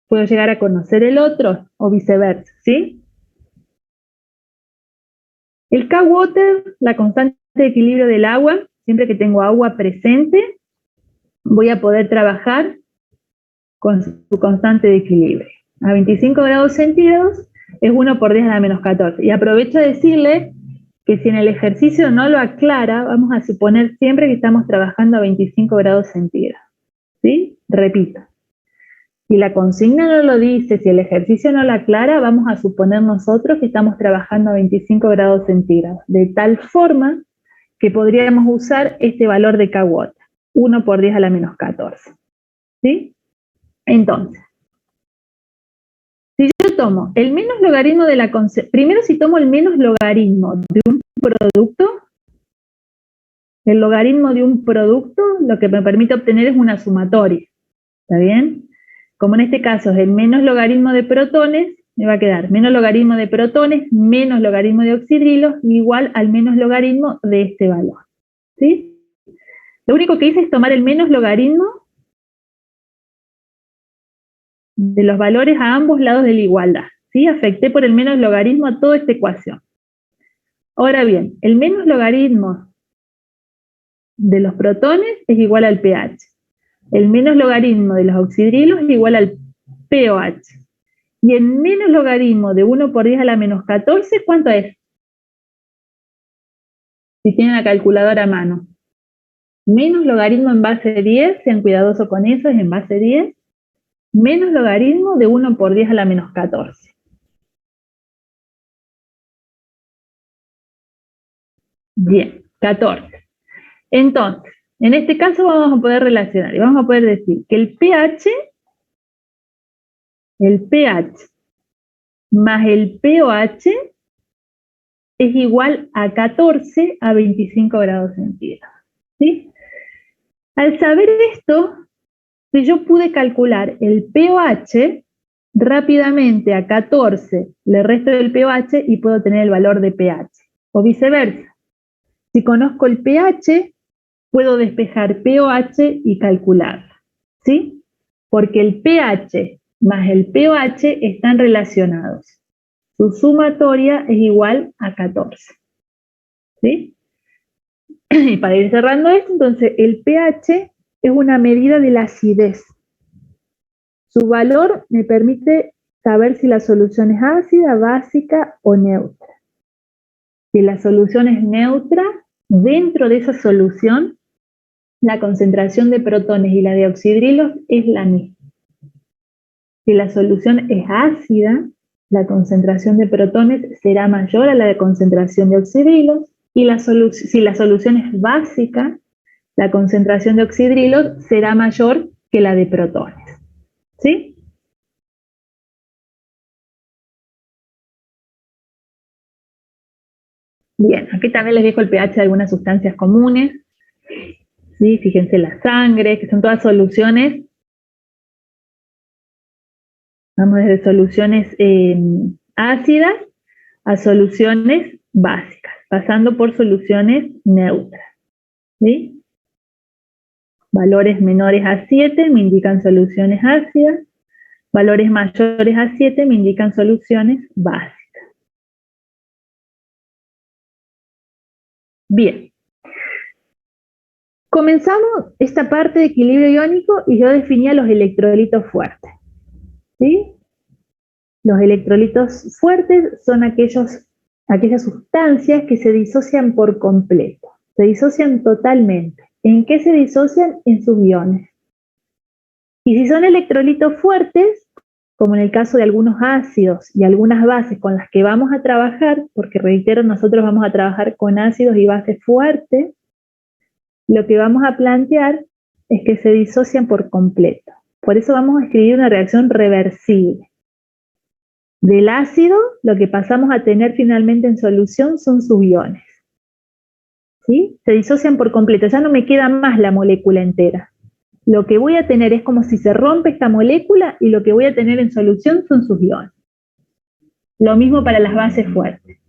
puedo llegar a conocer el otro, o viceversa, ¿sí? El K-Water, la constante de equilibrio del agua, siempre que tengo agua presente, voy a poder trabajar con su constante de equilibrio. A 25 grados centígrados, es 1 por 10 a la menos 14. Y aprovecho de decirle que si en el ejercicio no lo aclara, vamos a suponer siempre que estamos trabajando a 25 grados centígrados. ¿Sí? Repito. Si la consigna no lo dice, si el ejercicio no lo aclara, vamos a suponer nosotros que estamos trabajando a 25 grados centígrados, de tal forma que podríamos usar este valor de kW, 1 por 10 a la menos 14. ¿Sí? Entonces, si yo tomo el menos logaritmo de la concentración, primero si tomo el menos logaritmo de un producto, el logaritmo de un producto lo que me permite obtener es una sumatoria. ¿Está bien? Como en este caso es el menos logaritmo de protones, me va a quedar menos logaritmo de protones menos logaritmo de oxidrilos igual al menos logaritmo de este valor. ¿Sí? Lo único que hice es tomar el menos logaritmo de los valores a ambos lados de la igualdad. ¿Sí? Afecté por el menos logaritmo a toda esta ecuación. Ahora bien, el menos logaritmo de los protones es igual al pH. El menos logaritmo de los oxidrilos es igual al pOH. Y el menos logaritmo de 1 por 10 a la menos 14, ¿cuánto es? Si tienen la calculadora a mano. Menos logaritmo en base 10, sean cuidadosos con eso, es en base 10, menos logaritmo de 1 por 10 a la menos 14. Bien, 14. Entonces, en este caso vamos a poder relacionar y vamos a poder decir que el pH más el pOH es igual a 14 a 25 grados centígrados. ¿Sí? Al saber esto, si yo pude calcular el pOH, rápidamente a 14 le resto el pOH y puedo tener el valor de pH. O viceversa. Si conozco el pH, puedo despejar pOH y calcularlo. ¿Sí? Porque el pH más el pOH están relacionados. Su sumatoria es igual a 14. ¿Sí? Y para ir cerrando esto, entonces el pH es una medida de la acidez. Su valor me permite saber si la solución es ácida, básica o neutra. Si la solución es neutra, dentro de esa solución, la concentración de protones y la de oxidrilos es la misma. Si la solución es ácida, la concentración de protones será mayor a la de concentración de oxidrilos, y si la solución es básica, la concentración de oxidrilos será mayor que la de protones. ¿Sí? Bien, aquí también les dejo el pH de algunas sustancias comunes. ¿Sí? Fíjense la sangre, que son todas soluciones. Vamos desde soluciones ácidas a soluciones básicas, pasando por soluciones neutras. ¿Sí? Valores menores a 7 me indican soluciones ácidas, valores mayores a 7 me indican soluciones básicas. Bien. Comenzamos esta parte de equilibrio iónico y yo definía los electrolitos fuertes. ¿Sí? Los electrolitos fuertes son aquellas sustancias que se disocian por completo, se disocian totalmente. ¿En qué se disocian? En sus iones. Y si son electrolitos fuertes, como en el caso de algunos ácidos y algunas bases con las que vamos a trabajar, porque reitero, nosotros vamos a trabajar con ácidos y bases fuertes, lo que vamos a plantear es que se disocian por completo. Por eso vamos a escribir una reacción reversible. Del ácido, lo que pasamos a tener finalmente en solución son sus iones. ¿Sí? Se disocian por completo, ya no me queda más la molécula entera. Lo que voy a tener es como si se rompe esta molécula y lo que voy a tener en solución son sus iones. Lo mismo para las bases fuertes.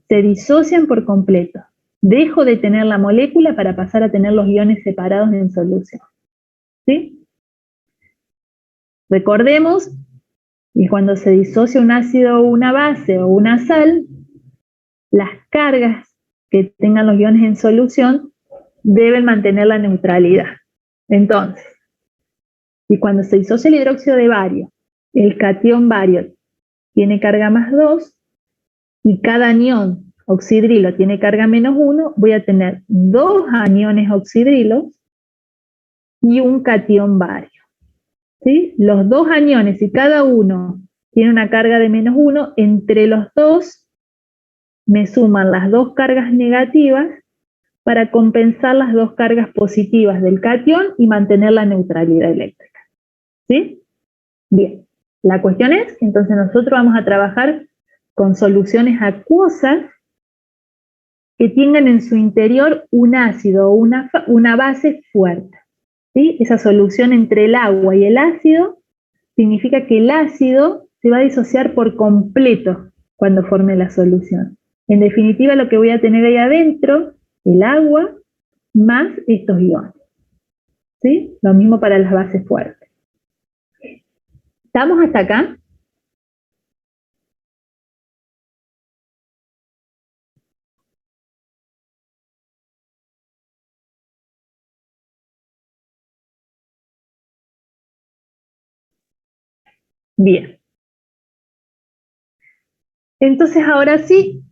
Se disocian por completo. Dejo de tener la molécula para pasar a tener los iones separados en solución. ¿Sí? Recordemos que cuando se disocia un ácido o una base o una sal, las cargas que tengan los iones en solución deben mantener la neutralidad. Entonces, y cuando se disocia el hidróxido de bario, el catión bario tiene carga +2 y cada anión oxidrilo tiene carga -1, voy a tener 2 aniones oxidrilos y un catión bario. ¿Sí? Los 2 aniones, si cada uno tiene una carga de -1, entre los dos me suman las 2 cargas negativas para compensar las 2 cargas positivas del catión y mantener la neutralidad eléctrica. ¿Sí? Bien, la cuestión es que entonces nosotros vamos a trabajar con soluciones acuosas que tengan en su interior un ácido o una base fuerte. ¿Sí? Esa solución entre el agua y el ácido significa que el ácido se va a disociar por completo cuando forme la solución. En definitiva, lo que voy a tener ahí adentro, el agua más estos iones. ¿Sí? Lo mismo para las bases fuertes. ¿Estamos hasta acá? Bien. Entonces, ahora sí,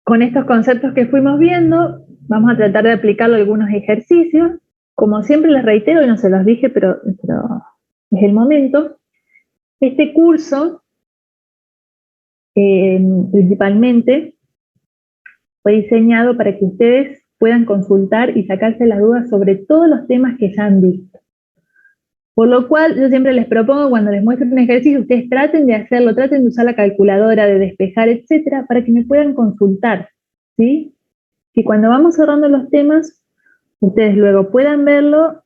con estos conceptos que fuimos viendo, vamos a tratar de aplicarlo a algunos ejercicios. Como siempre les reitero, y no se los dije, pero es el momento, este curso principalmente fue diseñado para que ustedes puedan consultar y sacarse las dudas sobre todos los temas que ya han visto. Por lo cual, yo siempre les propongo, cuando les muestro un ejercicio, ustedes traten de hacerlo, traten de usar la calculadora, de despejar, etcétera, para que me puedan consultar, ¿sí? Y cuando vamos cerrando los temas, ustedes luego puedan verlo,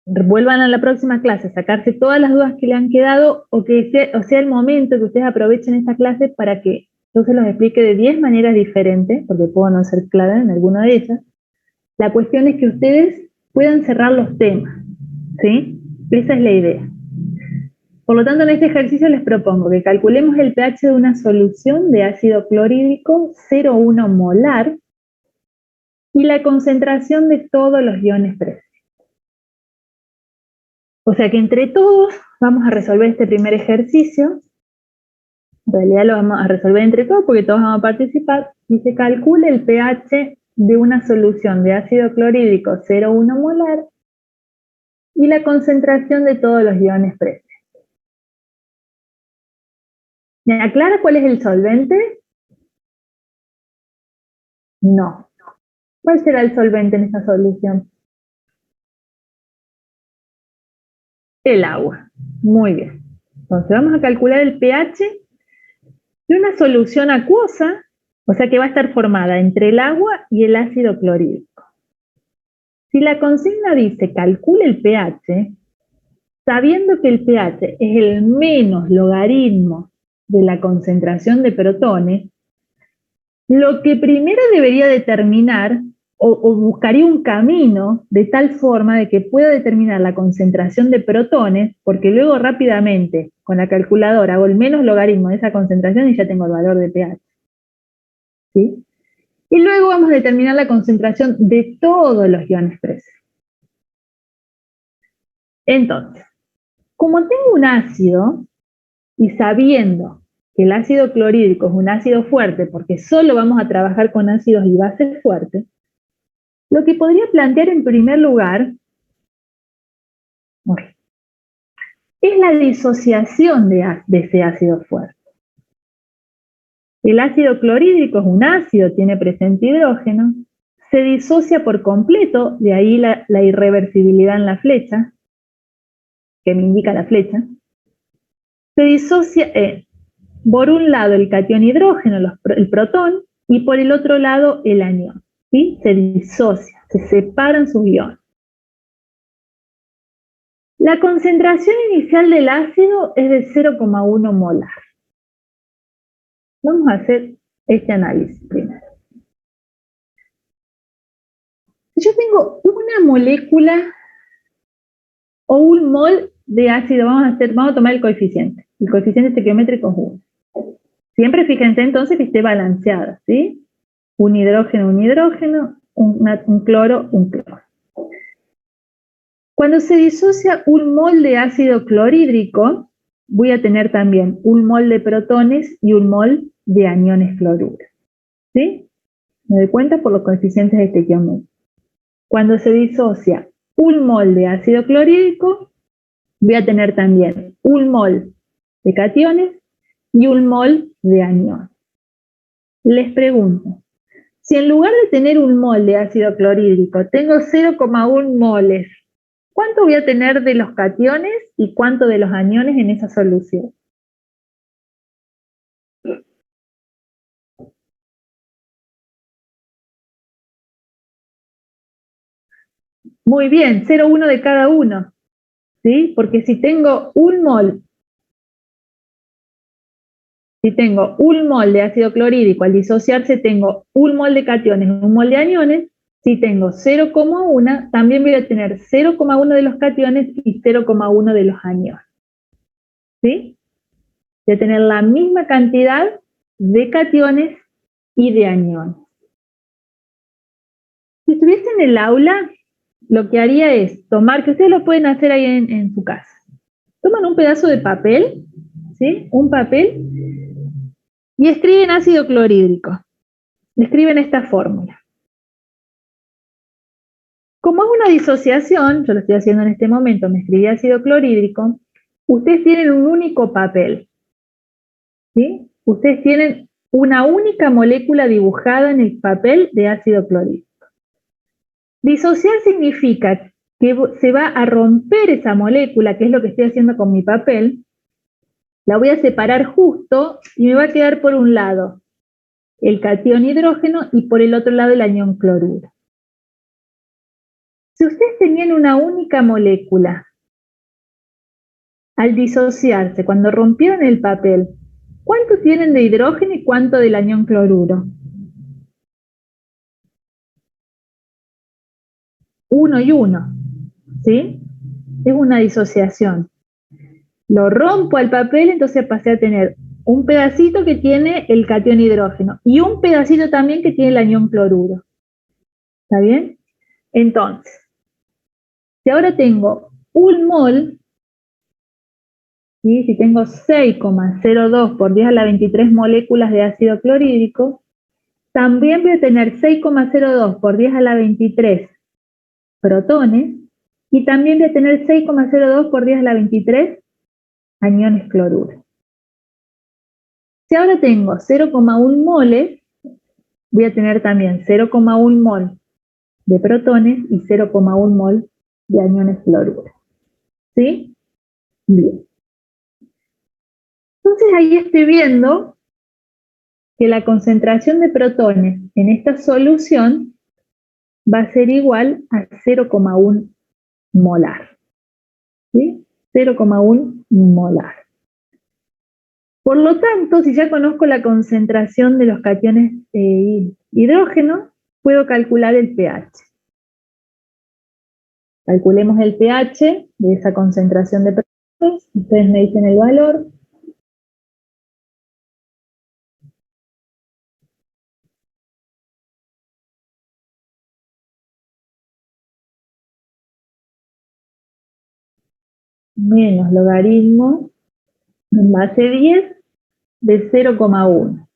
vuelvan a la próxima clase, sacarse todas las dudas que le han quedado, o sea el momento que ustedes aprovechen esta clase para que yo se los explique de 10 maneras diferentes, porque puedo no ser clara en alguna de ellas. La cuestión es que ustedes puedan cerrar los temas, ¿sí? Esa es la idea. Por lo tanto, en este ejercicio les propongo que calculemos el pH de una solución de ácido clorhídrico 0,1 molar y la concentración de todos los iones presentes. O sea que entre todos vamos a resolver este primer ejercicio. En realidad lo vamos a resolver entre todos porque todos vamos a participar. Y se calcula el pH de una solución de ácido clorhídrico 0,1 molar y la concentración de todos los iones presentes. ¿Me aclara cuál es el solvente? No. ¿Cuál será el solvente en esta solución? El agua. Muy bien. Entonces vamos a calcular el pH de una solución acuosa, o sea que va a estar formada entre el agua y el ácido clorhídrico. Si la consigna dice calcule el pH, sabiendo que el pH es el menos logaritmo de la concentración de protones, lo que primero debería determinar o buscaría un camino de tal forma de que pueda determinar la concentración de protones, porque luego rápidamente con la calculadora hago el menos logaritmo de esa concentración y ya tengo el valor de pH. ¿Sí? Y luego vamos a determinar la concentración de todos los iones presentes. Entonces, como tengo un ácido, y sabiendo que el ácido clorhídrico es un ácido fuerte, porque solo vamos a trabajar con ácidos y bases fuertes, lo que podría plantear en primer lugar es la disociación de ese ácido fuerte. El ácido clorhídrico es un ácido, tiene presente hidrógeno, se disocia por completo, de ahí la irreversibilidad en la flecha, que me indica la flecha. Se disocia por un lado el catión hidrógeno, el protón, y por el otro lado el anión. ¿Sí? Se disocia, se separan sus iones. La concentración inicial del ácido es de 0,1 molar. Vamos a hacer este análisis primero. Si yo tengo una molécula o un mol de ácido, vamos a tomar el coeficiente. El coeficiente estequiométrico es 1. Siempre fíjense entonces que esté balanceado, ¿sí? Un hidrógeno, un cloro, un cloro. Cuando se disocia un mol de ácido clorhídrico, voy a tener también un mol de protones y un mol de aniones cloruro. ¿Sí? Me doy cuenta por los coeficientes de estequiometría. Cuando se disocia un mol de ácido clorhídrico, voy a tener también un mol de cationes y un mol de aniones. Les pregunto, si en lugar de tener un mol de ácido clorhídrico tengo 0,1 moles, ¿cuánto voy a tener de los cationes y cuánto de los aniones en esa solución? Muy bien, 0,1 de cada uno, ¿sí? Porque si tengo un mol de ácido clorhídrico, al disociarse tengo un mol de cationes, un mol de aniones. Si tengo 0,1, también voy a tener 0,1 de los cationes y 0,1 de los aniones. ¿Sí? Voy a tener la misma cantidad de cationes y de aniones. Si estuviese en el aula, lo que haría es tomar, que ustedes lo pueden hacer ahí en su casa. Toman un pedazo de papel, ¿sí? Un papel, y escriben ácido clorhídrico. Escriben esta fórmula. Como es una disociación, yo lo estoy haciendo en este momento, me escribí ácido clorhídrico, ustedes tienen un único papel, ¿sí? Ustedes tienen una única molécula dibujada en el papel de ácido clorhídrico. Disociar significa que se va a romper esa molécula, que es lo que estoy haciendo con mi papel, la voy a separar justo y me va a quedar por un lado el catión hidrógeno y por el otro lado el anión cloruro. Si ustedes tenían una única molécula, al disociarse, cuando rompieron el papel, ¿cuánto tienen de hidrógeno y cuánto del anión cloruro? 1 y 1, ¿sí? Es una disociación. Lo rompo al papel, entonces pasé a tener un pedacito que tiene el catión hidrógeno y un pedacito también que tiene el anión cloruro. ¿Está bien? Entonces, si ahora tengo un mol, ¿sí? Si tengo 6,02 por 10 a la 23 moléculas de ácido clorhídrico, también voy a tener 6,02 por 10 a la 23 protones y también voy a tener 6,02 por 10 a la 23 aniones cloruro. Si ahora tengo 0,1 moles, voy a tener también 0,1 mol de protones y 0,1 mol de aniones cloruro. ¿Sí? Bien. Entonces ahí estoy viendo que la concentración de protones en esta solución va a ser igual a 0,1 molar. ¿Sí? 0,1 molar. Por lo tanto, si ya conozco la concentración de los cationes hidrógeno, puedo calcular el pH. Calculemos el pH de esa concentración de protones. Ustedes me dicen el valor. Menos logaritmo en base 10 de 0,1.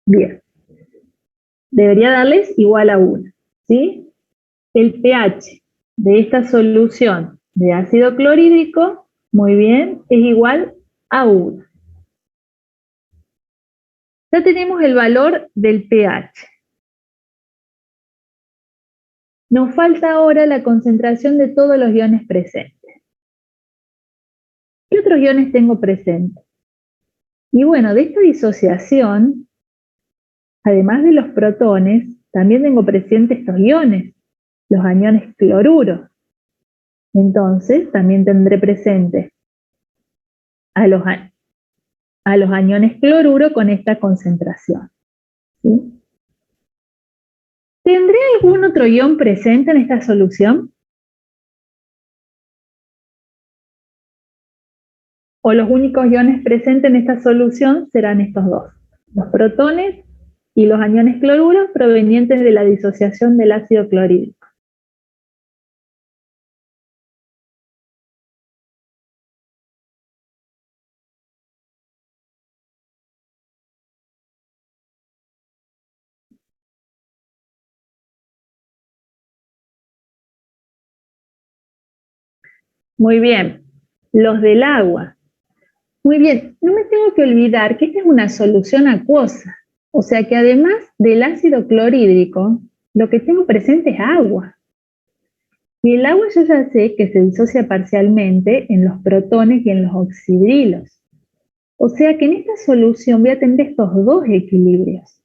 Bien, debería darles igual a 1, ¿sí? El pH de esta solución de ácido clorhídrico, muy bien, es igual a 1. Ya tenemos el valor del pH. Nos falta ahora la concentración de todos los iones presentes. ¿Qué otros iones tengo presentes? Y bueno, de esta disociación, además de los protones, también tengo presentes estos iones, los aniones cloruro. Entonces, también tendré presente a los aniones cloruro con esta concentración. ¿Sí? ¿Tendré algún otro ion presente en esta solución? o los únicos iones presentes en esta solución serán estos dos, los protones y los aniones cloruros provenientes de la disociación del ácido clorhídrico. Muy bien, los del agua. Muy bien, no me tengo que olvidar que esta es una solución acuosa, o sea que además del ácido clorhídrico, lo que tengo presente es agua. Y el agua yo ya sé que se disocia parcialmente en los protones y en los oxidrilos. O sea que en esta solución voy a tener estos dos equilibrios.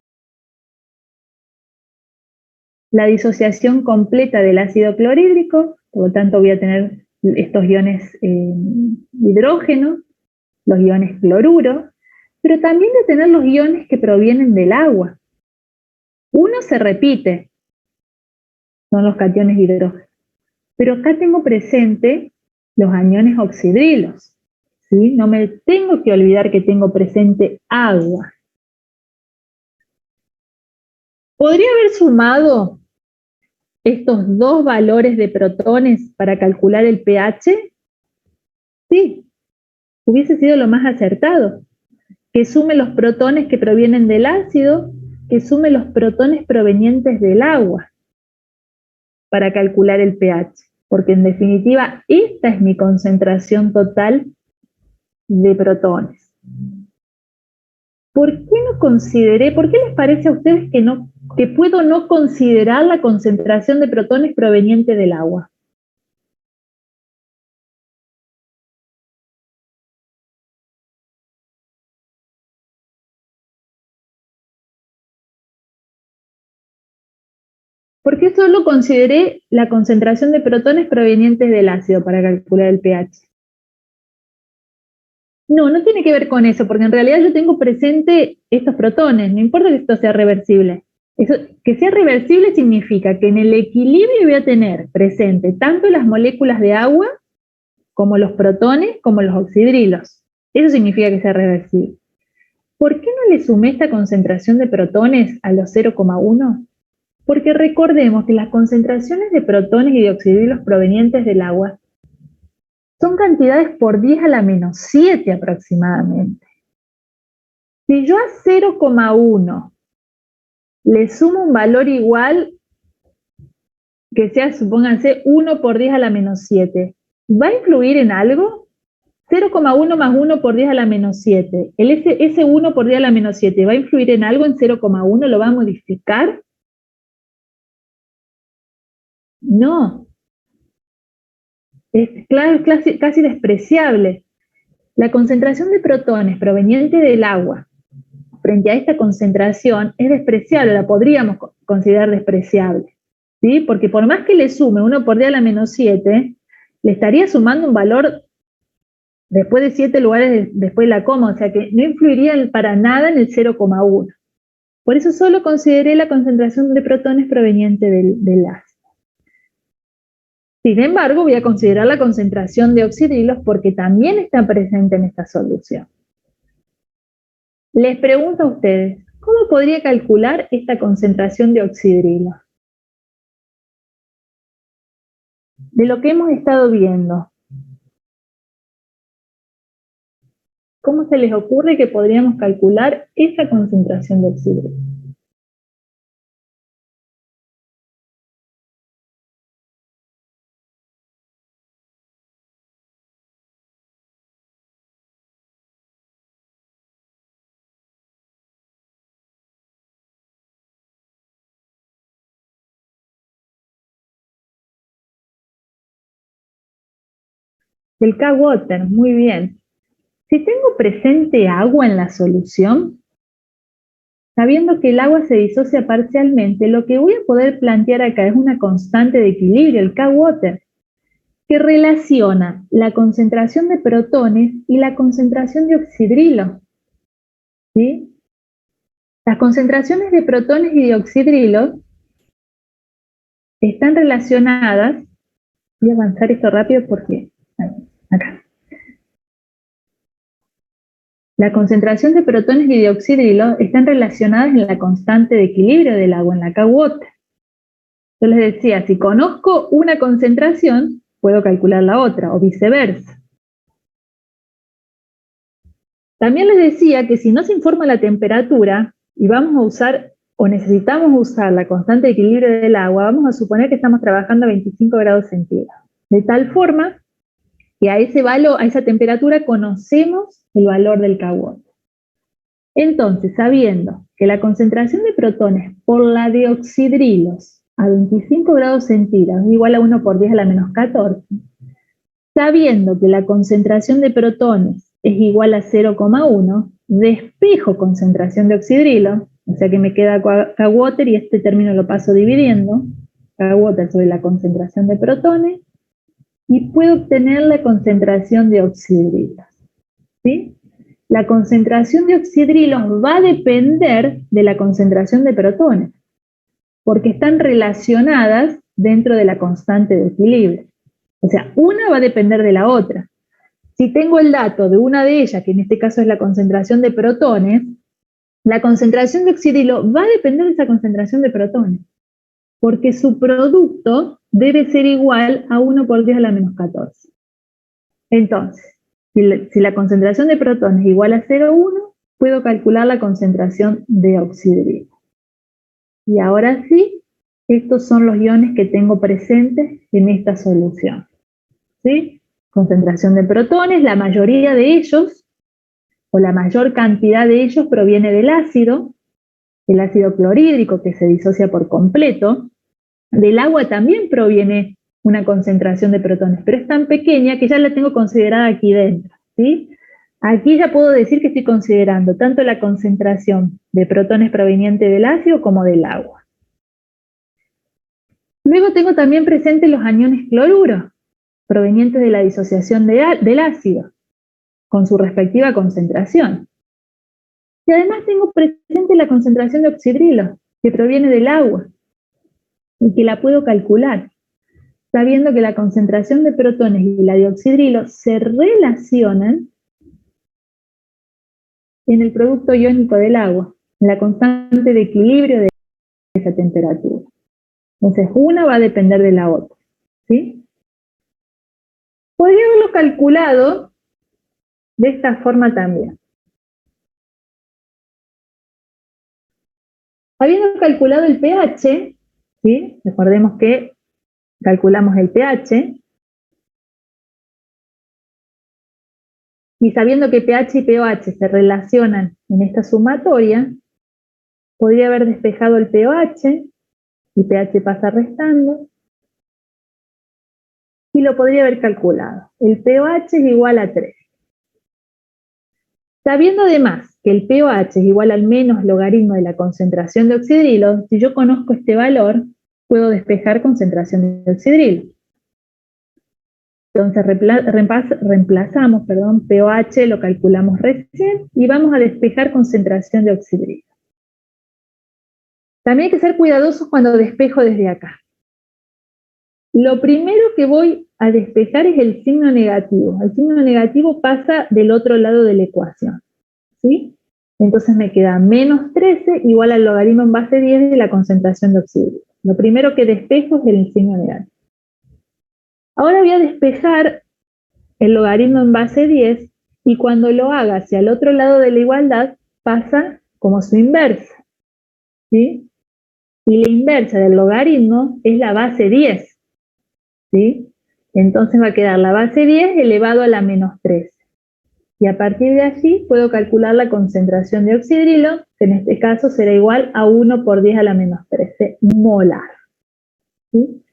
La disociación completa del ácido clorhídrico, por lo tanto voy a tener estos iones hidrógeno, los iones cloruro, pero también voy a tener los iones que provienen del agua. Uno se repite, son los cationes de hidrógeno, pero acá tengo presente los aniones oxidrilos, ¿sí? No me tengo que olvidar que tengo presente agua. ¿Podría haber sumado estos dos valores de protones para calcular el pH? Sí, hubiese sido lo más acertado. Que sume los protones que provienen del ácido, que sume los protones provenientes del agua para calcular el pH, porque en definitiva esta es mi concentración total de protones. ¿Por qué no consideré, por qué les parece a ustedes que puedo no considerar la concentración de protones proveniente del agua? ¿Por qué solo consideré la concentración de protones provenientes del ácido para calcular el pH? No, no tiene que ver con eso, porque en realidad yo tengo presente estos protones, no importa que esto sea reversible. Eso, que sea reversible significa que en el equilibrio voy a tener presente tanto las moléculas de agua como los protones como los oxidrilos. Eso significa que sea reversible. ¿Por qué no le sumé esta concentración de protones a los 0,1? Porque recordemos que las concentraciones de protones y de oxidrilos provenientes del agua son cantidades por 10 a la menos 7 aproximadamente. Si yo a 0,1 le sumo un valor igual, que sea, supónganse, 1 por 10 a la menos 7, ¿va a influir en algo? 0,1 más 1 por 10 a la menos 7. Ese 1 por 10 a la menos 7, ¿va a influir en algo en 0,1? ¿Lo va a modificar? No. Es claro, casi despreciable. La concentración de protones proveniente del agua frente a esta concentración es despreciable, la podríamos considerar despreciable, ¿sí? Porque por más que le sume 1 por 10 a la menos 7, le estaría sumando un valor después de 7 lugares después de la coma, o sea que no influiría para nada en el 0,1. Por eso solo consideré la concentración de protones proveniente del ácido. Sin embargo, voy a considerar la concentración de oxidrilos porque también está presente en esta solución. Les pregunto a ustedes, ¿cómo podría calcular esta concentración de oxidrilos? De lo que hemos estado viendo, ¿cómo se les ocurre que podríamos calcular esa concentración de oxidrilos? El K-Water, muy bien. Si tengo presente agua en la solución, sabiendo que el agua se disocia parcialmente, lo que voy a poder plantear acá es una constante de equilibrio, el K-Water, que relaciona la concentración de protones y la concentración de oxidrilos, ¿sí? Las concentraciones de protones y de oxidrilos están relacionadas, voy a avanzar esto rápido porque, acá, la concentración de protones y de oxidrilo están relacionadas en la constante de equilibrio del agua, en la K-water. Yo les decía, si conozco una concentración, puedo calcular la otra, o viceversa. También les decía que si no se informa la temperatura y vamos a usar o necesitamos usar la constante de equilibrio del agua, vamos a suponer que estamos trabajando a 25 grados centígrados. De tal forma que a esa temperatura conocemos el valor del K-water. Entonces, sabiendo que la concentración de protones por la de oxidrilos a 25 grados centígrados es igual a 1 por 10 a la menos 14, sabiendo que la concentración de protones es igual a 0,1, despejo concentración de oxidrilo, o sea que me queda K-water y este término lo paso dividiendo, K-water sobre la concentración de protones, y puedo obtener la concentración de oxidrilos. ¿Sí? La concentración de oxidrilos va a depender de la concentración de protones, porque están relacionadas dentro de la constante de equilibrio. O sea, una va a depender de la otra. Si tengo el dato de una de ellas, que en este caso es la concentración de protones, la concentración de oxidrilo va a depender de esa concentración de protones, porque su producto debe ser igual a 1 por 10 a la menos 14. Entonces, si la concentración de protones es igual a 0,1, puedo calcular la concentración de oxidrilo. Y ahora sí, estos son los iones que tengo presentes en esta solución. ¿Sí? Concentración de protones, la mayoría de ellos, o la mayor cantidad de ellos proviene del ácido clorhídrico que se disocia por completo. Del agua también proviene una concentración de protones, pero es tan pequeña que ya la tengo considerada aquí dentro, ¿sí? Aquí ya puedo decir que estoy considerando tanto la concentración de protones proveniente del ácido como del agua. Luego tengo también presentes los aniones cloruro, provenientes de la disociación del ácido, con su respectiva concentración. Y además tengo presente la concentración de oxidrilo, que proviene del agua, y que la puedo calcular, sabiendo que la concentración de protones y la de oxidrilo se relacionan en el producto iónico del agua, en la constante de equilibrio de esa temperatura. Entonces, una va a depender de la otra, ¿sí? Podría haberlo calculado de esta forma también. Habiendo calculado el pH, ¿sí? Recordemos que calculamos el pH, y sabiendo que pH y pOH se relacionan en esta sumatoria, podría haber despejado el pOH, y pH pasa restando, y lo podría haber calculado. El pOH es igual a 3. Sabiendo además que el pOH es igual al menos logaritmo de la concentración de oxidrilo, si yo conozco este valor, puedo despejar concentración de oxidrilo. Entonces reemplazamos, pOH lo calculamos recién y vamos a despejar concentración de oxidrilo. También hay que ser cuidadosos cuando despejo desde acá. Lo primero que voy a despejar es el signo negativo. El signo negativo pasa del otro lado de la ecuación, ¿sí? Entonces me queda menos 13 igual al logaritmo en base 10 de la concentración de oxidrilo. Lo primero que despejo es el signo negativo. Ahora voy a despejar el logaritmo en base 10 y cuando lo haga hacia el otro lado de la igualdad pasa como su inversa, ¿sí? Y la inversa del logaritmo es la base 10, ¿sí? Entonces va a quedar la base 10 elevado a la menos 13. Y a partir de allí puedo calcular la concentración de oxidrilo, que en este caso será igual a 1 por 10 a la menos 13 molar, ¿sí?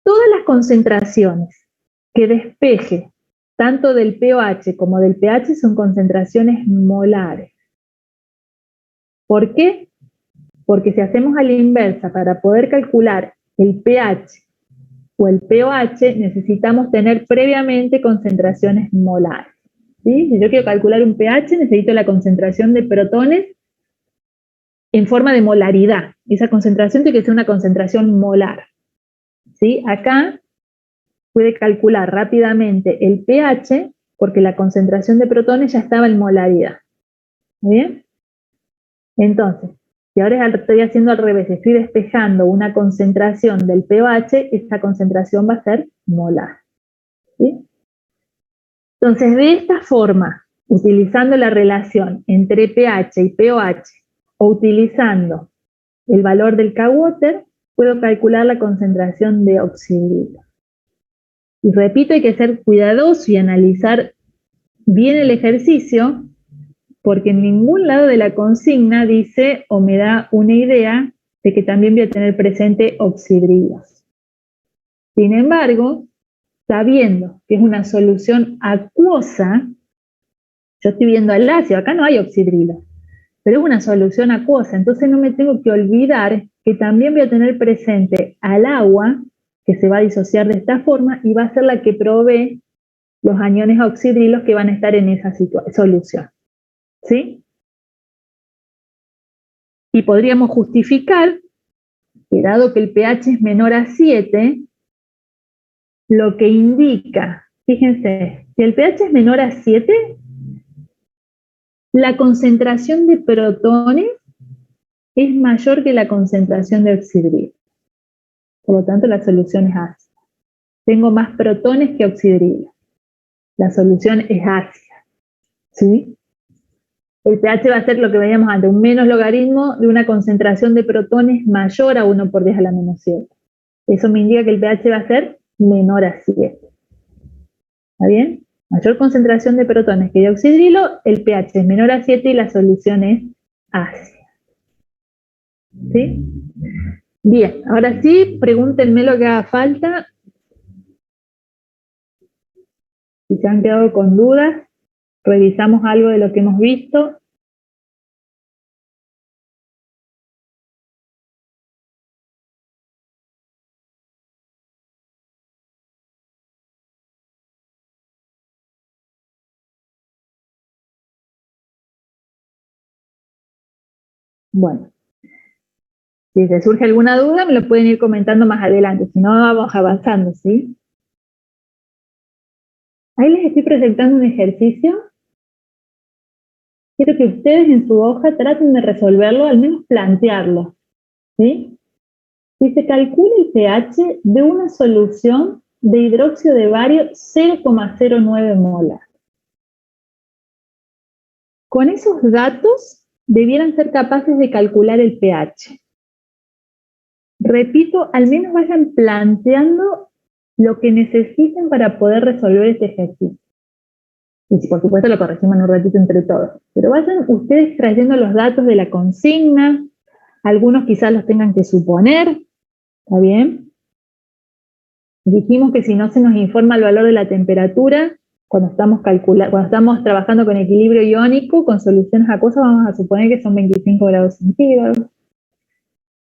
Todas las concentraciones que despeje tanto del pOH como del pH son concentraciones molares. ¿Por qué? Porque si hacemos a la inversa para poder calcular el pH o el pOH, necesitamos tener previamente concentraciones molares, ¿sí? Si yo quiero calcular un pH, necesito la concentración de protones en forma de molaridad. Esa concentración tiene que ser una concentración molar, ¿sí? Acá puede calcular rápidamente el pH porque la concentración de protones ya estaba en molaridad. ¿Bien? Entonces, si ahora estoy haciendo al revés, estoy despejando una concentración del pH, esta concentración va a ser molar. ¿Sí? Entonces, de esta forma, utilizando la relación entre pH y pOH, o utilizando el valor del K-Water, puedo calcular la concentración de oxidrilo. Y repito, hay que ser cuidadoso y analizar bien el ejercicio, porque en ningún lado de la consigna dice o me da una idea de que también voy a tener presente oxidrilos. Sin embargo, sabiendo que es una solución acuosa, yo estoy viendo el ácido, acá no hay oxidrilo, pero es una solución acuosa, entonces no me tengo que olvidar que también voy a tener presente al agua, que se va a disociar de esta forma y va a ser la que provee los aniones oxidrilos que van a estar en esa solución. ¿Sí? Y podríamos justificar que dado que el pH es menor a 7, lo que indica, fíjense, si el pH es menor a 7, la concentración de protones es mayor que la concentración de oxidrilo. Por lo tanto, la solución es ácida. Tengo más protones que oxidrilo. La solución es ácida. ¿Sí? El pH va a ser lo que veíamos antes, un menos logaritmo de una concentración de protones mayor a 1 por 10 a la menos 7. Eso me indica que el pH va a ser menor a 7. ¿Está bien? Mayor concentración de protones que de oxidrilo, el pH es menor a 7 y la solución es ácida. ¿Sí? Bien, ahora sí, pregúntenme lo que haga falta. Si se han quedado con dudas, revisamos algo de lo que hemos visto. Bueno, si les surge alguna duda, me lo pueden ir comentando más adelante, si no, vamos avanzando, ¿sí? Ahí les estoy presentando un ejercicio. Quiero que ustedes en su hoja traten de resolverlo, al menos plantearlo, ¿sí? Si se calcula el pH de una solución de hidróxido de bario 0,09 molar. Con esos datos debieran ser capaces de calcular el pH. Repito, al menos vayan planteando lo que necesiten para poder resolver este ejercicio. Y por supuesto lo corregimos en un ratito entre todos. Pero vayan ustedes trayendo los datos de la consigna, algunos quizás los tengan que suponer, ¿está bien? Dijimos que si no se nos informa el valor de la temperatura, cuando estamos trabajando con equilibrio iónico, con soluciones acuosas, vamos a suponer que son 25 grados centígrados.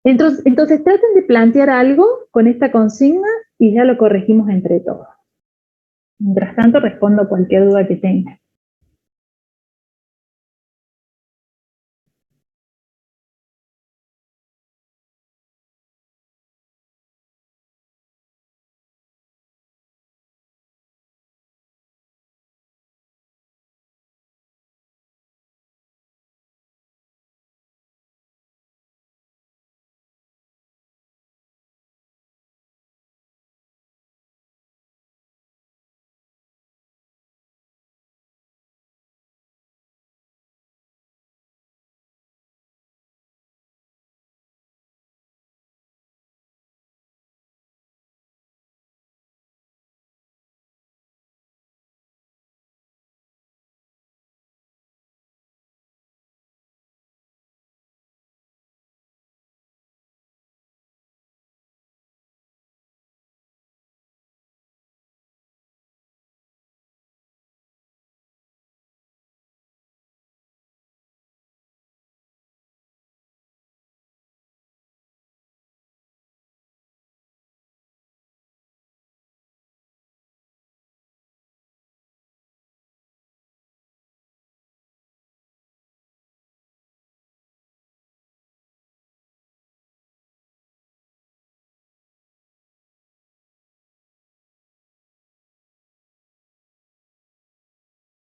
Entonces traten de plantear algo con esta consigna y ya lo corregimos entre todos. Mientras tanto, respondo cualquier duda que tengan.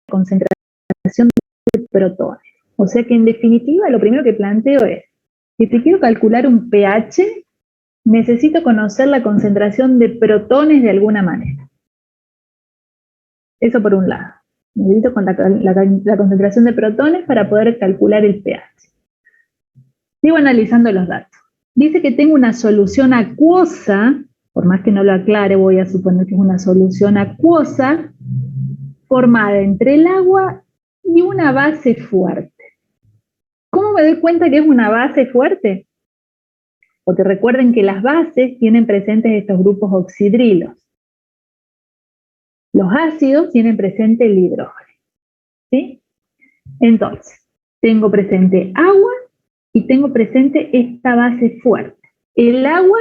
Concentración de protones. O sea que en definitiva lo primero que planteo es, si te quiero calcular un pH, necesito conocer la concentración de protones de alguna manera. Eso por un lado. Necesito con la concentración de protones para poder calcular el pH. Sigo analizando los datos. Dice que tengo una solución acuosa, por más que no lo aclare, voy a suponer que es una solución acuosa, formada entre el agua y una base fuerte. ¿Cómo me doy cuenta que es una base fuerte? Porque recuerden que las bases tienen presentes estos grupos oxidrilos. Los ácidos tienen presente el hidrógeno. ¿Sí? Entonces, tengo presente agua y tengo presente esta base fuerte. El agua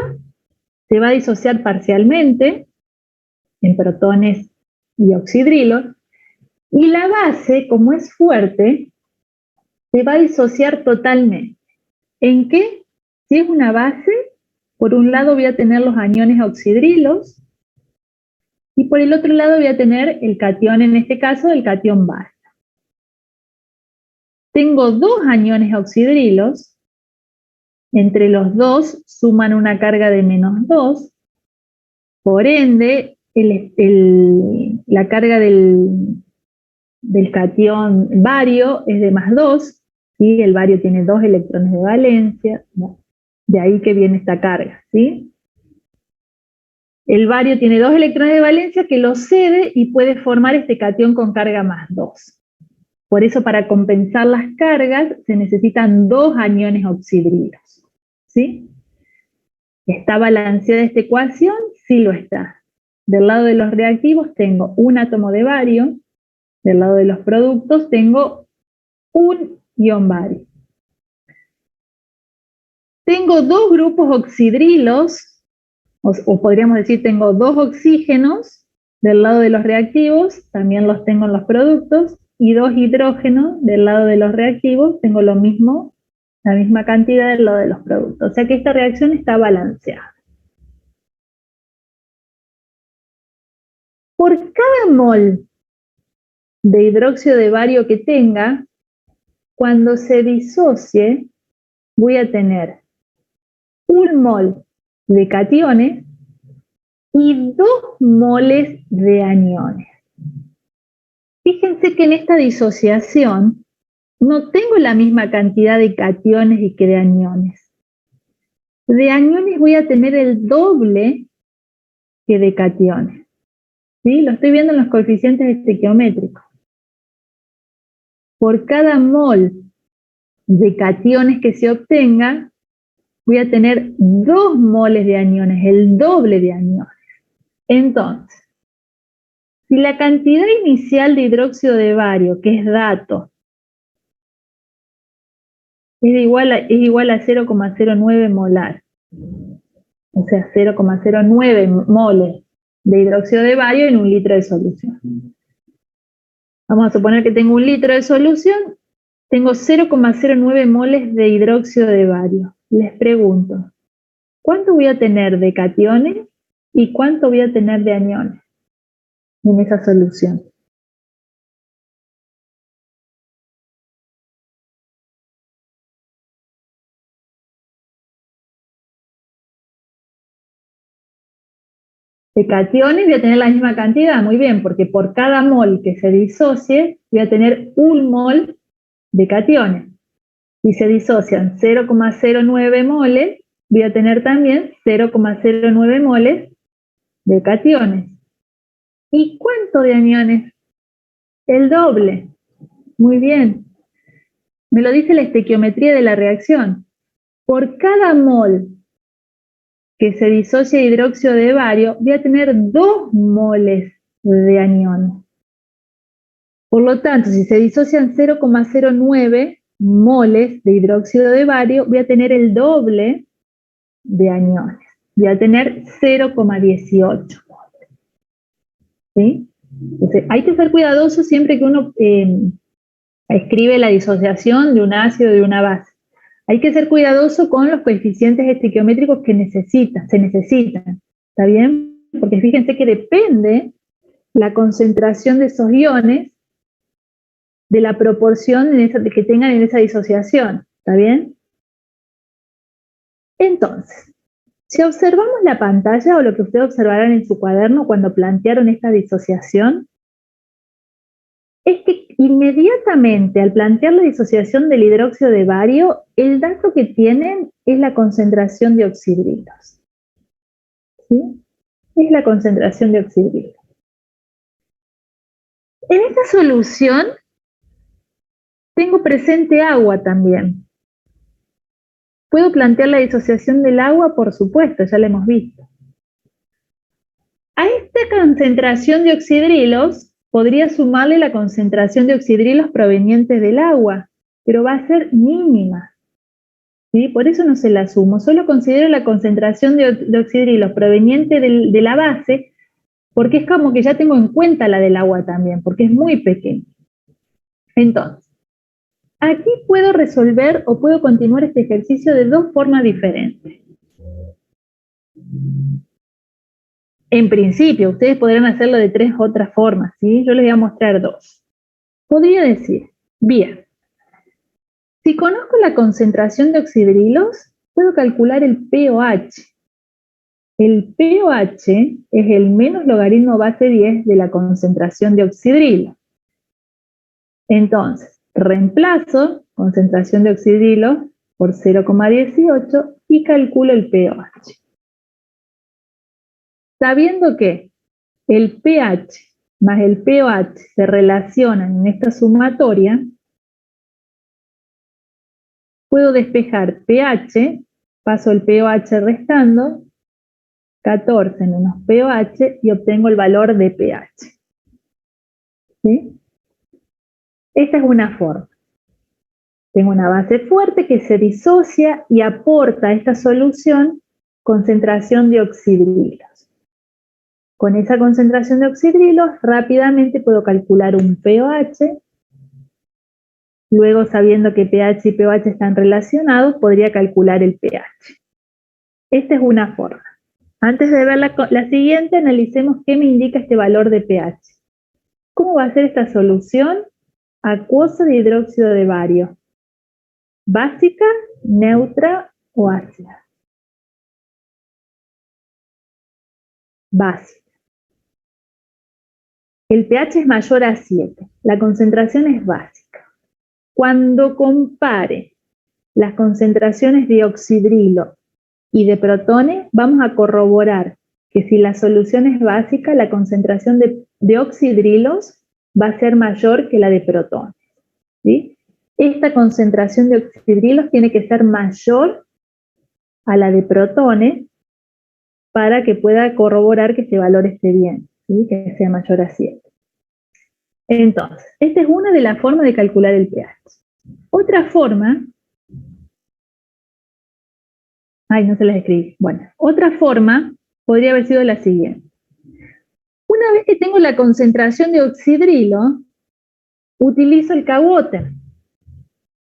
se va a disociar parcialmente en protones y oxidrilos, y la base, como es fuerte, se va a disociar totalmente. ¿En qué? Si es una base, por un lado voy a tener los aniones oxidrilos, y por el otro lado voy a tener el catión, en este caso, el catión base. Tengo dos aniones oxidrilos, entre los dos suman una carga de -2, por ende, la carga del catión bario es de +2, ¿sí? El bario tiene 2 electrones de valencia, ¿no? De ahí que viene esta carga, ¿sí? El bario tiene 2 electrones de valencia que lo cede y puede formar este catión con carga +2. Por eso, para compensar las cargas, se necesitan 2 aniones oxidrilos, ¿sí? ¿Está balanceada esta ecuación? Sí lo está. Del lado de los reactivos tengo un átomo de bario, del lado de los productos tengo un ion bario. Tengo dos grupos oxidrilos, o podríamos decir tengo dos oxígenos del lado de los reactivos, también los tengo en los productos, y dos hidrógenos del lado de los reactivos, tengo lo mismo, la misma cantidad del lado de los productos. O sea que esta reacción está balanceada. Por cada mol de hidróxido de bario que tenga, cuando se disocie, voy a tener un mol de cationes y 2 moles de aniones. Fíjense que en esta disociación no tengo la misma cantidad de cationes y que de aniones. De aniones voy a tener el doble que de cationes. ¿Sí? Lo estoy viendo en los coeficientes estequiométricos. Por cada mol de cationes que se obtenga, voy a tener 2 moles de aniones, el doble de aniones. Entonces, si la cantidad inicial de hidróxido de bario, que es dato, es igual a 0,09 molar, o sea, 0,09 moles de hidróxido de bario en un litro de solución. Vamos a suponer que tengo un litro de solución, tengo 0,09 moles de hidróxido de bario. Les pregunto, ¿cuánto voy a tener de cationes y cuánto voy a tener de aniones en esa solución? De cationes voy a tener la misma cantidad, muy bien, porque por cada mol que se disocie, voy a tener un mol de cationes. Si se disocian 0,09 moles, voy a tener también 0,09 moles de cationes. ¿Y cuánto de aniones? El doble. Muy bien. Me lo dice la estequiometría de la reacción. Por cada mol que se disocia de hidróxido de bario, voy a tener 2 moles de aniones. Por lo tanto, si se disocian 0,09 moles de hidróxido de bario, voy a tener el doble de aniones. Voy a tener 0,18 moles. ¿Sí? Entonces, hay que ser cuidadoso siempre que uno escribe la disociación de un ácido de una base. Hay que ser cuidadoso con los coeficientes estequiométricos que se necesitan. ¿Está bien? Porque fíjense que depende la concentración de esos iones, de la proporción que tengan en esa disociación, ¿está bien? Entonces, si observamos la pantalla o lo que ustedes observarán en su cuaderno cuando plantearon esta disociación, es que inmediatamente al plantear la disociación del hidróxido de bario, el dato que tienen es la concentración de oxidrilos. ¿Sí? Es la concentración de oxidrilos. En esta solución tengo presente agua también. ¿Puedo plantear la disociación del agua? Por supuesto, ya la hemos visto. A esta concentración de oxidrilos podría sumarle la concentración de oxidrilos provenientes del agua, pero va a ser mínima. ¿Sí? Por eso no se la sumo, solo considero la concentración de oxidrilos proveniente de la base, porque es como que ya tengo en cuenta la del agua también, porque es muy pequeña. Entonces, aquí puedo resolver o puedo continuar este ejercicio de dos formas diferentes. En principio, ustedes podrán hacerlo de tres otras formas, ¿sí? Yo les voy a mostrar dos. Podría decir, bien, si conozco la concentración de oxidrilos, puedo calcular el pOH. El pOH es el menos logaritmo base 10 de la concentración de oxidrilos. Entonces, reemplazo concentración de oxidrilos por 0,18 y calculo el pOH. Sabiendo que el pH más el pOH se relacionan en esta sumatoria, puedo despejar pH, paso el pOH restando, 14 menos pOH y obtengo el valor de pH. ¿Sí? Esta es una forma. Tengo una base fuerte que se disocia y aporta a esta solución concentración de oxidrilos. Con esa concentración de oxidrilos rápidamente puedo calcular un pOH. Luego, sabiendo que pH y pOH están relacionados, podría calcular el pH. Esta es una forma. Antes de ver la siguiente, analicemos qué me indica este valor de pH. ¿Cómo va a ser esta solución? Acuosa de hidróxido de bario. ¿Básica, neutra o ácida? Básica. El pH es mayor a 7. La concentración es básica. Cuando compare las concentraciones de oxidrilo y de protones, vamos a corroborar que si la solución es básica, la concentración de oxidrilos va a ser mayor que la de protones. ¿Sí? Esta concentración de oxidrilos tiene que ser mayor a la de protones para que pueda corroborar que ese valor esté bien, ¿sí? Que sea mayor a 7. Entonces, esta es una de las formas de calcular el pH. Otra forma, no se las escribí. Bueno, otra forma podría haber sido la siguiente. Una vez que tengo la concentración de oxidrilo, utilizo el K-Water,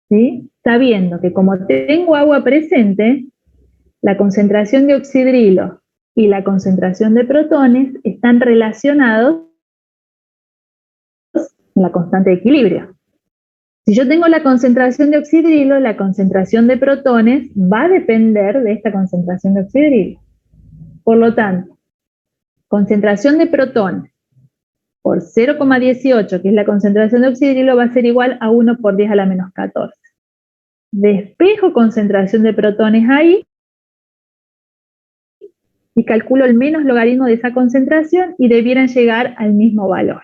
¿sí? Sabiendo que como tengo agua presente, la concentración de oxidrilo y la concentración de protones están relacionados en la constante de equilibrio. Si yo tengo la concentración de oxidrilo, la concentración de protones va a depender de esta concentración de oxidrilo. Por lo tanto, concentración de protones por 0,18, que es la concentración de oxidrilo, va a ser igual a 1 por 10 a la menos 14. Despejo concentración de protones ahí y calculo el menos logaritmo de esa concentración y debieran llegar al mismo valor.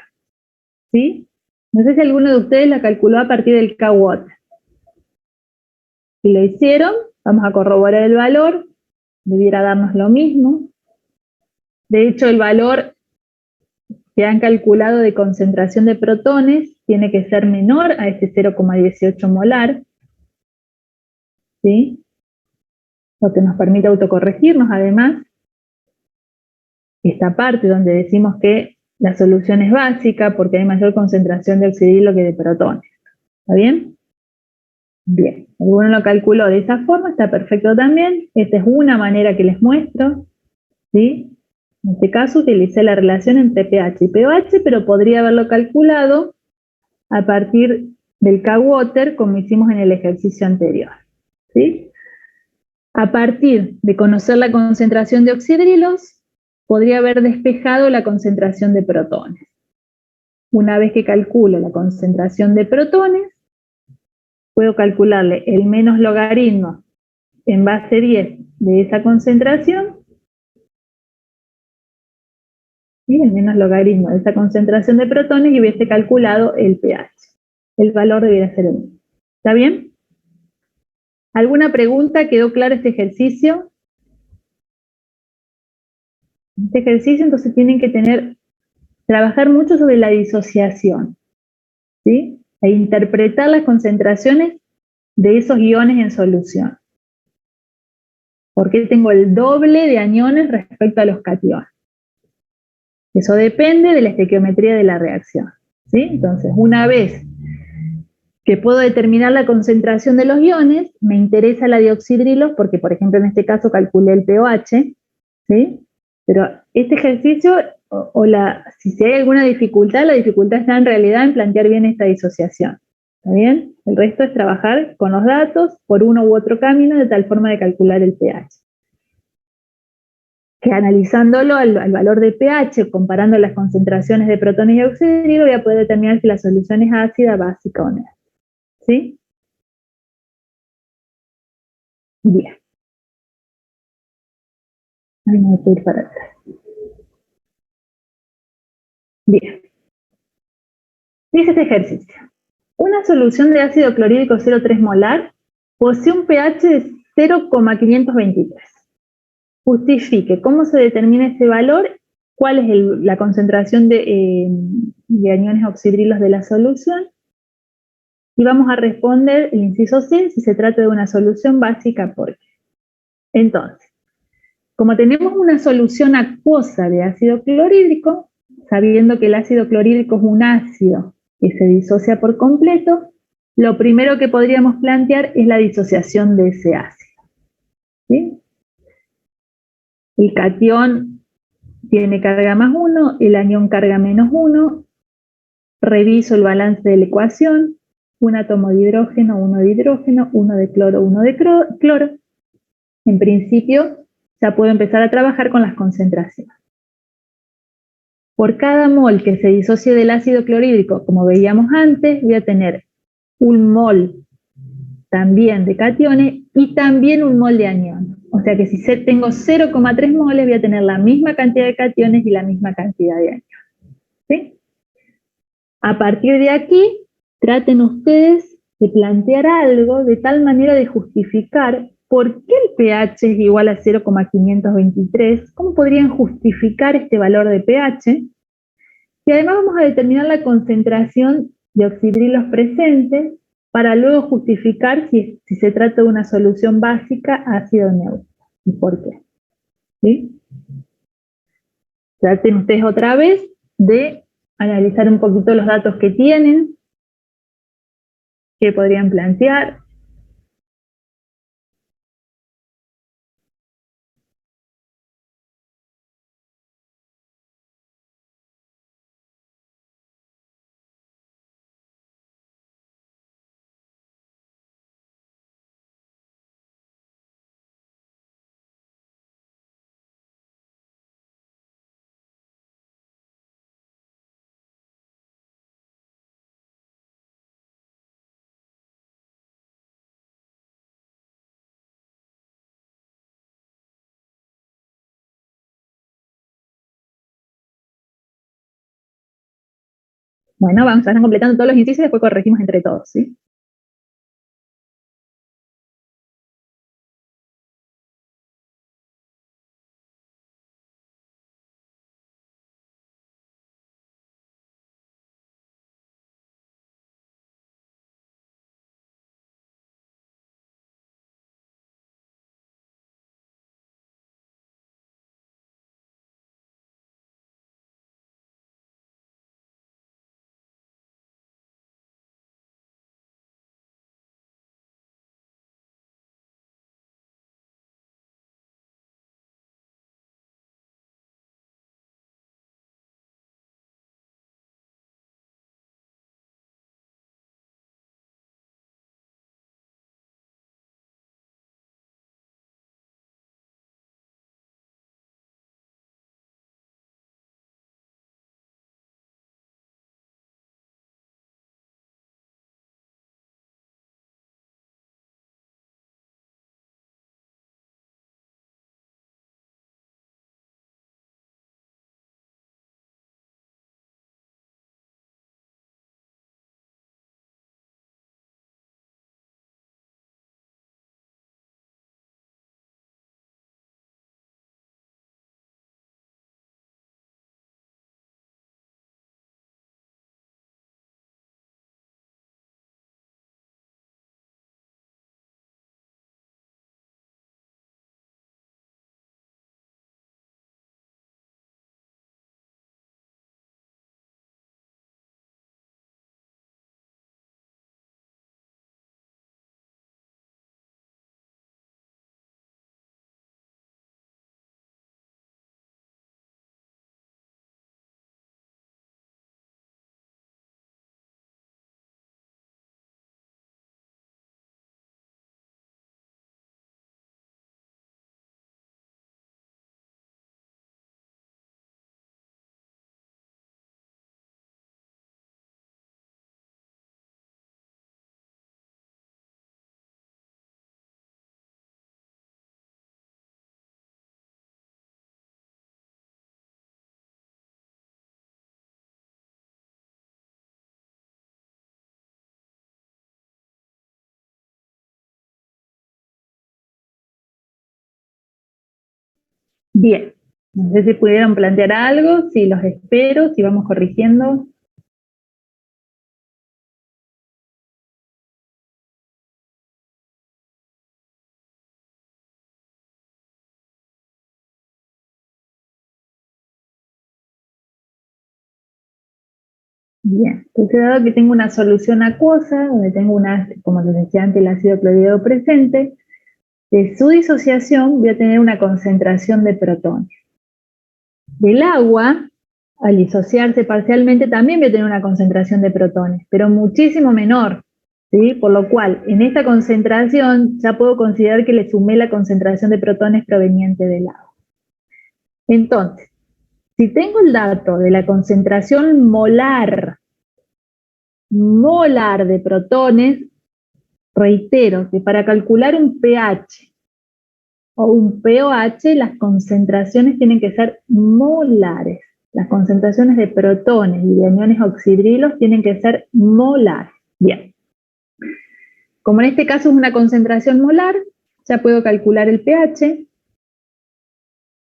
¿Sí? No sé si alguno de ustedes la calculó a partir del K-Water. Si lo hicieron, vamos a corroborar el valor, debiera darnos lo mismo. De hecho, el valor que han calculado de concentración de protones tiene que ser menor a este 0,18 molar, ¿sí? Lo que nos permite autocorregirnos, además, esta parte donde decimos que la solución es básica porque hay mayor concentración de oxidrilo que de protones. ¿Está bien? Bien, alguno lo calculó de esa forma, está perfecto también. Esta es una manera que les muestro, ¿sí? En este caso utilicé la relación entre pH y pOH, pero podría haberlo calculado a partir del K-Water como hicimos en el ejercicio anterior. ¿Sí? A partir de conocer la concentración de oxidrilos, podría haber despejado la concentración de protones. Una vez que calculo la concentración de protones, puedo calcularle el menos logaritmo en base 10 de esa concentración y el menos logaritmo de esa concentración de protones y hubiese calculado el pH. El valor debería ser el mismo. ¿Está bien? ¿Alguna pregunta? ¿Quedó claro este ejercicio? Este ejercicio entonces tienen que trabajar mucho sobre la disociación, ¿sí? E interpretar las concentraciones de esos iones en solución. ¿Por qué tengo el doble de aniones respecto a los cationes? Eso depende de la estequiometría de la reacción, ¿sí? Entonces, una vez que puedo determinar la concentración de los iones, me interesa la de oxidrilos porque, por ejemplo, en este caso calculé el pOH, ¿sí? Pero este ejercicio, si hay alguna dificultad, la dificultad está en realidad en plantear bien esta disociación. ¿Está bien? El resto es trabajar con los datos por uno u otro camino de tal forma de calcular el pH. Que analizándolo al valor de pH, comparando las concentraciones de protones y oxidrilos, voy a poder determinar si la solución es ácida, básica o neutral. ¿Sí? Bien. Ay, no voy a ir para atrás. Bien. Dice este ejercicio. Una solución de ácido clorhídrico 0,3 molar posee un pH de 0,523. Justifique cómo se determina ese valor, cuál es la concentración de aniones oxidrilos de la solución, y vamos a responder el inciso C si se trata de una solución básica, ¿por qué? Entonces, como tenemos una solución acuosa de ácido clorhídrico, sabiendo que el ácido clorhídrico es un ácido que se disocia por completo, lo primero que podríamos plantear es la disociación de ese ácido. ¿Sí? El catión tiene carga más 1, el anión carga menos 1, reviso el balance de la ecuación, un átomo de hidrógeno, uno de cloro, uno de cloro. En principio, ya puedo empezar a trabajar con las concentraciones. Por cada mol que se disocie del ácido clorhídrico, como veíamos antes, voy a tener un mol también de cationes y también un mol de anión. O sea que si tengo 0,3 moles, voy a tener la misma cantidad de cationes y la misma cantidad de anión. ¿Sí? A partir de aquí, traten ustedes de plantear algo de tal manera de justificar por qué el pH es igual a 0,523, cómo podrían justificar este valor de pH, y además vamos a determinar la concentración de oxidrilos presentes para luego justificar si se trata de una solución básica, ácido neutro, y por qué. ¿Sí? Traten ustedes otra vez de analizar un poquito los datos que tienen, que podrían plantear. Bueno, vamos a estar completando todos los incisos y después corregimos entre todos, ¿sí? Bien, no sé si pudieron plantear algo, si los espero, si vamos corrigiendo. Bien, entonces dado que tengo una solución acuosa, donde tengo como les decía antes, el ácido clorhídrico presente, de su disociación voy a tener una concentración de protones. Del agua, al disociarse parcialmente, también voy a tener una concentración de protones, pero muchísimo menor, ¿sí? Por lo cual, en esta concentración ya puedo considerar que le sumé la concentración de protones proveniente del agua. Entonces, si tengo el dato de la concentración molar de protones, reitero que para calcular un pH o un pOH, las concentraciones tienen que ser molares. Las concentraciones de protones y de aniones oxidrilos tienen que ser molares. Bien. Como en este caso es una concentración molar, ya puedo calcular el pH.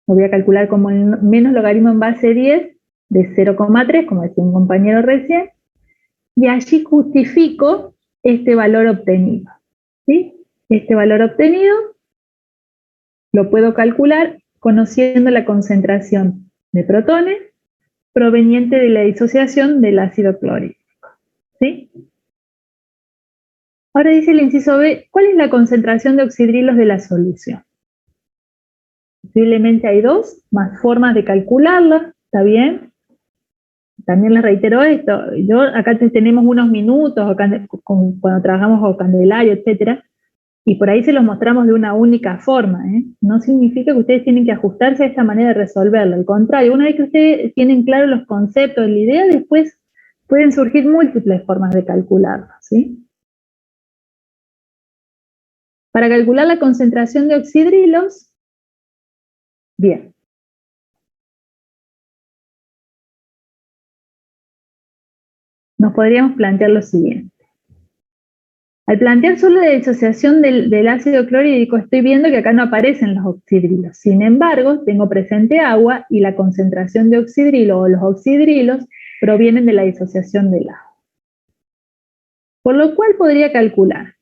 Lo voy a calcular como el menos logaritmo en base 10 de 0,3, como decía un compañero recién, y allí justifico este valor obtenido. ¿Sí? Este valor obtenido lo puedo calcular conociendo la concentración de protones proveniente de la disociación del ácido clorhídrico. ¿Sí? Ahora dice el inciso B, ¿cuál es la concentración de oxidrilos de la solución? Posiblemente hay dos, más formas de calcularla, ¿está bien? También les reitero esto, acá tenemos unos minutos, cuando trabajamos con Candelario, etcétera, y por ahí se los mostramos de una única forma, ¿eh? No significa que ustedes tienen que ajustarse a esta manera de resolverlo, al contrario, una vez que ustedes tienen claros los conceptos, la idea, después pueden surgir múltiples formas de calcularlo, ¿sí? Para calcular la concentración de oxidrilos, bien. Nos podríamos plantear lo siguiente. Al plantear solo la disociación del ácido clorhídrico, estoy viendo que acá no aparecen los oxidrilos. Sin embargo, tengo presente agua y la concentración de oxidrilo o los oxidrilos provienen de la disociación del agua. Por lo cual podría calcular.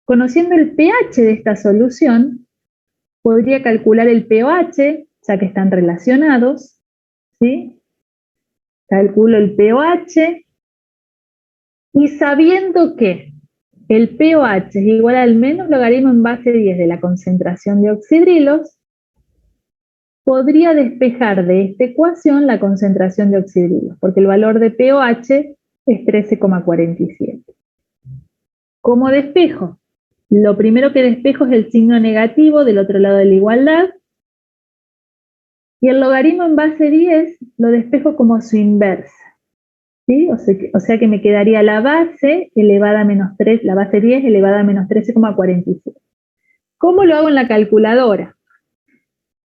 Conociendo el pH de esta solución, podría calcular el pOH, ya que están relacionados, ¿sí? Calculo el pOH y sabiendo que el pOH es igual al menos logaritmo en base 10 de la concentración de oxidrilos, podría despejar de esta ecuación la concentración de oxidrilos, porque el valor de pOH es 13,47. ¿Cómo despejo? Lo primero que despejo es el signo negativo del otro lado de la igualdad, y el logaritmo en base 10 lo despejo como su inversa. ¿Sí? O sea que me quedaría la base elevada a menos 3, la base 10 elevada a menos 13,47. ¿Cómo lo hago en la calculadora?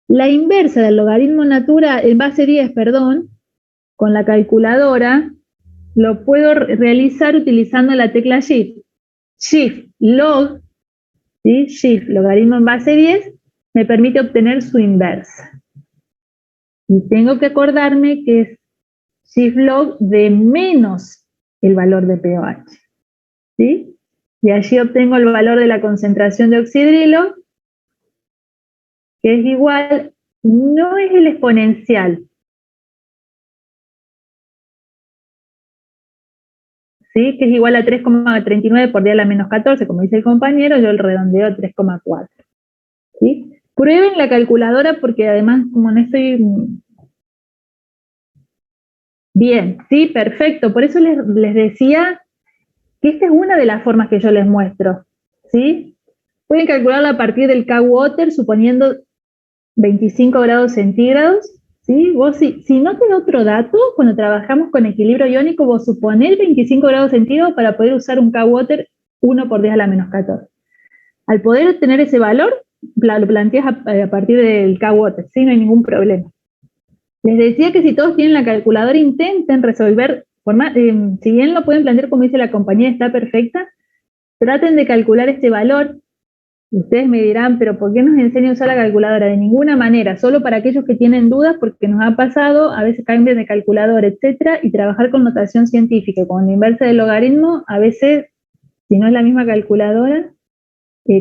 La inversa del logaritmo natural, en base 10, perdón, con la calculadora, lo puedo realizar utilizando la tecla Shift. Shift log, ¿sí? Shift logaritmo en base 10, me permite obtener su inversa. Y tengo que acordarme que es Shift log de menos el valor de pOH. ¿Sí? Y allí obtengo el valor de la concentración de oxidrilo, que es igual, no es el exponencial, ¿sí? Que es igual a 3,39 por 10 a la menos 14, como dice el compañero, yo el redondeo a 3,4. ¿Sí? Prueben la calculadora porque además, como no estoy... Bien, sí, perfecto. Por eso les decía que esta es una de las formas que yo les muestro. ¿Sí? Pueden calcularla a partir del K-Water, suponiendo 25 grados centígrados. ¿Sí? Vos, si no te da otro dato, cuando trabajamos con equilibrio iónico, vos suponés 25 grados centígrados para poder usar un K-Water 1 por 10 a la menos 14. Al poder obtener ese valor, lo planteas a partir del K-Water, ¿sí? No hay ningún problema. Les decía que si todos tienen la calculadora, intenten resolver, si bien lo pueden plantear como dice la compañía, está perfecta, traten de calcular este valor Ustedes me dirán, pero ¿por qué nos enseña a usar la calculadora? De ninguna manera, solo para aquellos que tienen dudas, porque nos ha pasado, a veces cambian de calculadora, etcétera, y trabajar con notación científica, con la inversa del logaritmo, a veces, si no es la misma calculadora,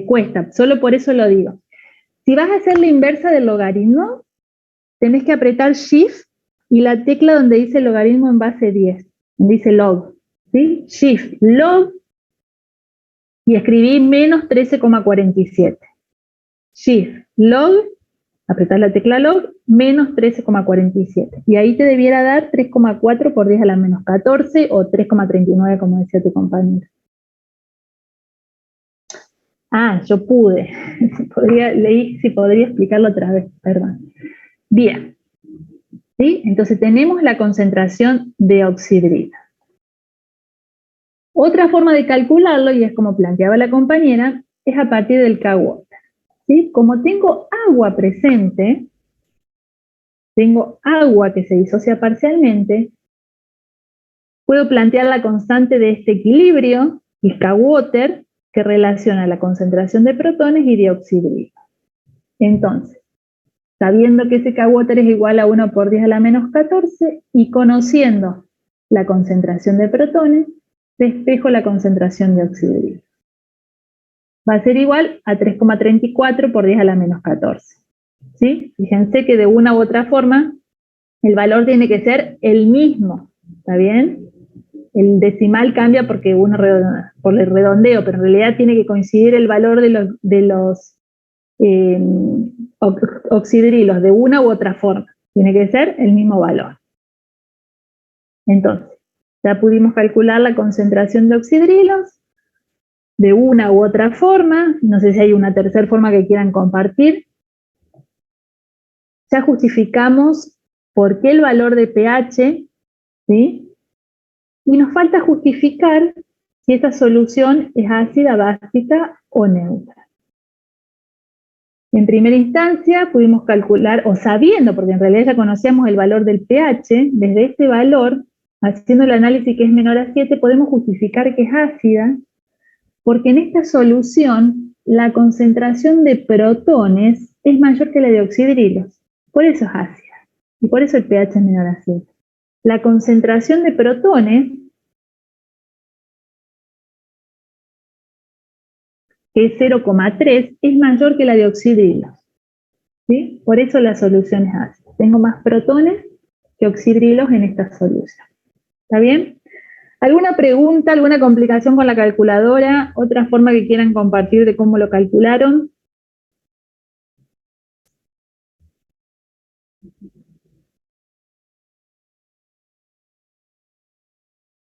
cuesta. Solo por eso lo digo. Si vas a hacer la inversa del logaritmo, tenés que apretar Shift y la tecla donde dice logaritmo en base 10, donde dice log, ¿sí? Shift, log, y escribí menos 13,47. Shift, log, apretar la tecla log, menos 13,47. Y ahí te debiera dar 3,4 por 10 a la menos 14 o 3,39, como decía tu compañero. Ah, yo pude. Leí si podría explicarlo otra vez, perdón. Bien. ¿Sí? Entonces tenemos la concentración de oxidrina. Otra forma de calcularlo, y es como planteaba la compañera, es a partir del K-water. ¿Sí? Como tengo agua presente, tengo agua que se disocia parcialmente, puedo plantear la constante de este equilibrio, el K-water, que relaciona la concentración de protones y de oxidrina. Entonces, sabiendo que ese K-water es igual a 1 por 10 a la menos 14 y conociendo la concentración de protones, despejo la concentración de oxidrina. Va a ser igual a 3,34 por 10 a la menos 14. ¿Sí? Fíjense que de una u otra forma el valor tiene que ser el mismo, ¿está bien? El decimal cambia porque uno por el redondeo, pero en realidad tiene que coincidir el valor de los oxidrilos de una u otra forma. Tiene que ser el mismo valor. Entonces, ya pudimos calcular la concentración de oxidrilos de una u otra forma. No sé si hay una tercera forma que quieran compartir. Ya justificamos por qué el valor de pH, ¿sí? Y nos falta justificar si esta solución es ácida, básica o neutra. En primera instancia pudimos calcular, o sabiendo, porque en realidad ya conocíamos el valor del pH, desde este valor, haciendo el análisis que es menor a 7, podemos justificar que es ácida, porque en esta solución la concentración de protones es mayor que la de oxidrilos, por eso es ácida, y por eso el pH es menor a 7. La concentración de protones, que es 0,3, es mayor que la de oxidrilos, ¿sí? Por eso la solución es ácida. Tengo más protones que oxidrilos en esta solución. ¿Está bien? ¿Alguna pregunta, alguna complicación con la calculadora? ¿Otra forma que quieran compartir de cómo lo calcularon?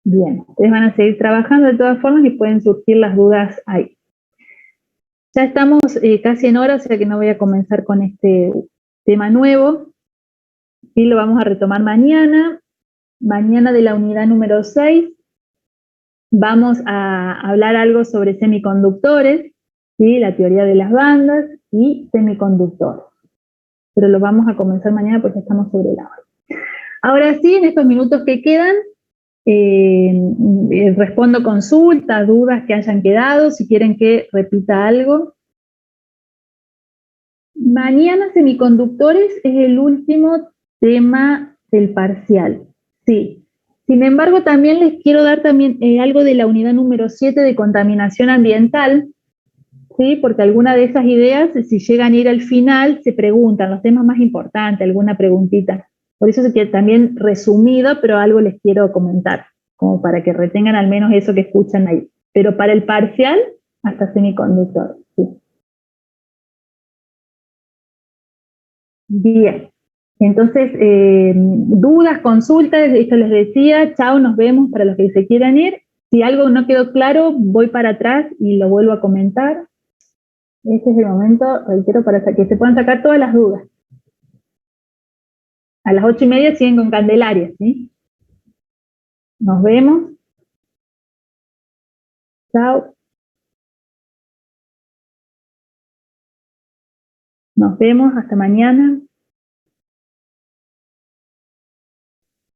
Bien, ustedes van a seguir trabajando de todas formas y pueden surgir las dudas ahí. Ya estamos casi en hora, o sea que no voy a comenzar con este tema nuevo. Sí, lo vamos a retomar mañana. Mañana de la unidad número 6 vamos a hablar algo sobre semiconductores, ¿sí? La teoría de las bandas y semiconductores. Pero lo vamos a comenzar mañana porque estamos sobre la hora. Ahora sí, en estos minutos que quedan, respondo consultas, dudas que hayan quedado, si quieren que repita algo. Mañana semiconductores es el último tema del parcial, sí. Sin embargo, también les quiero dar también algo de la unidad número 7 de contaminación ambiental, ¿sí? Porque alguna de esas ideas, si llegan a ir al final, se preguntan los temas más importantes, alguna preguntita. Por eso es que también resumido, pero algo les quiero comentar, como para que retengan al menos eso que escuchan ahí. Pero para el parcial, hasta semiconductor, sí. Bien. Entonces, dudas, consultas, esto les decía, chao, nos vemos para los que se quieran ir. Si algo no quedó claro, voy para atrás y lo vuelvo a comentar. Este es el momento, reitero, para que se puedan sacar todas las dudas. A las 8:30 siguen con Candelaria, ¿sí? Nos vemos. Chao. Nos vemos. Hasta mañana.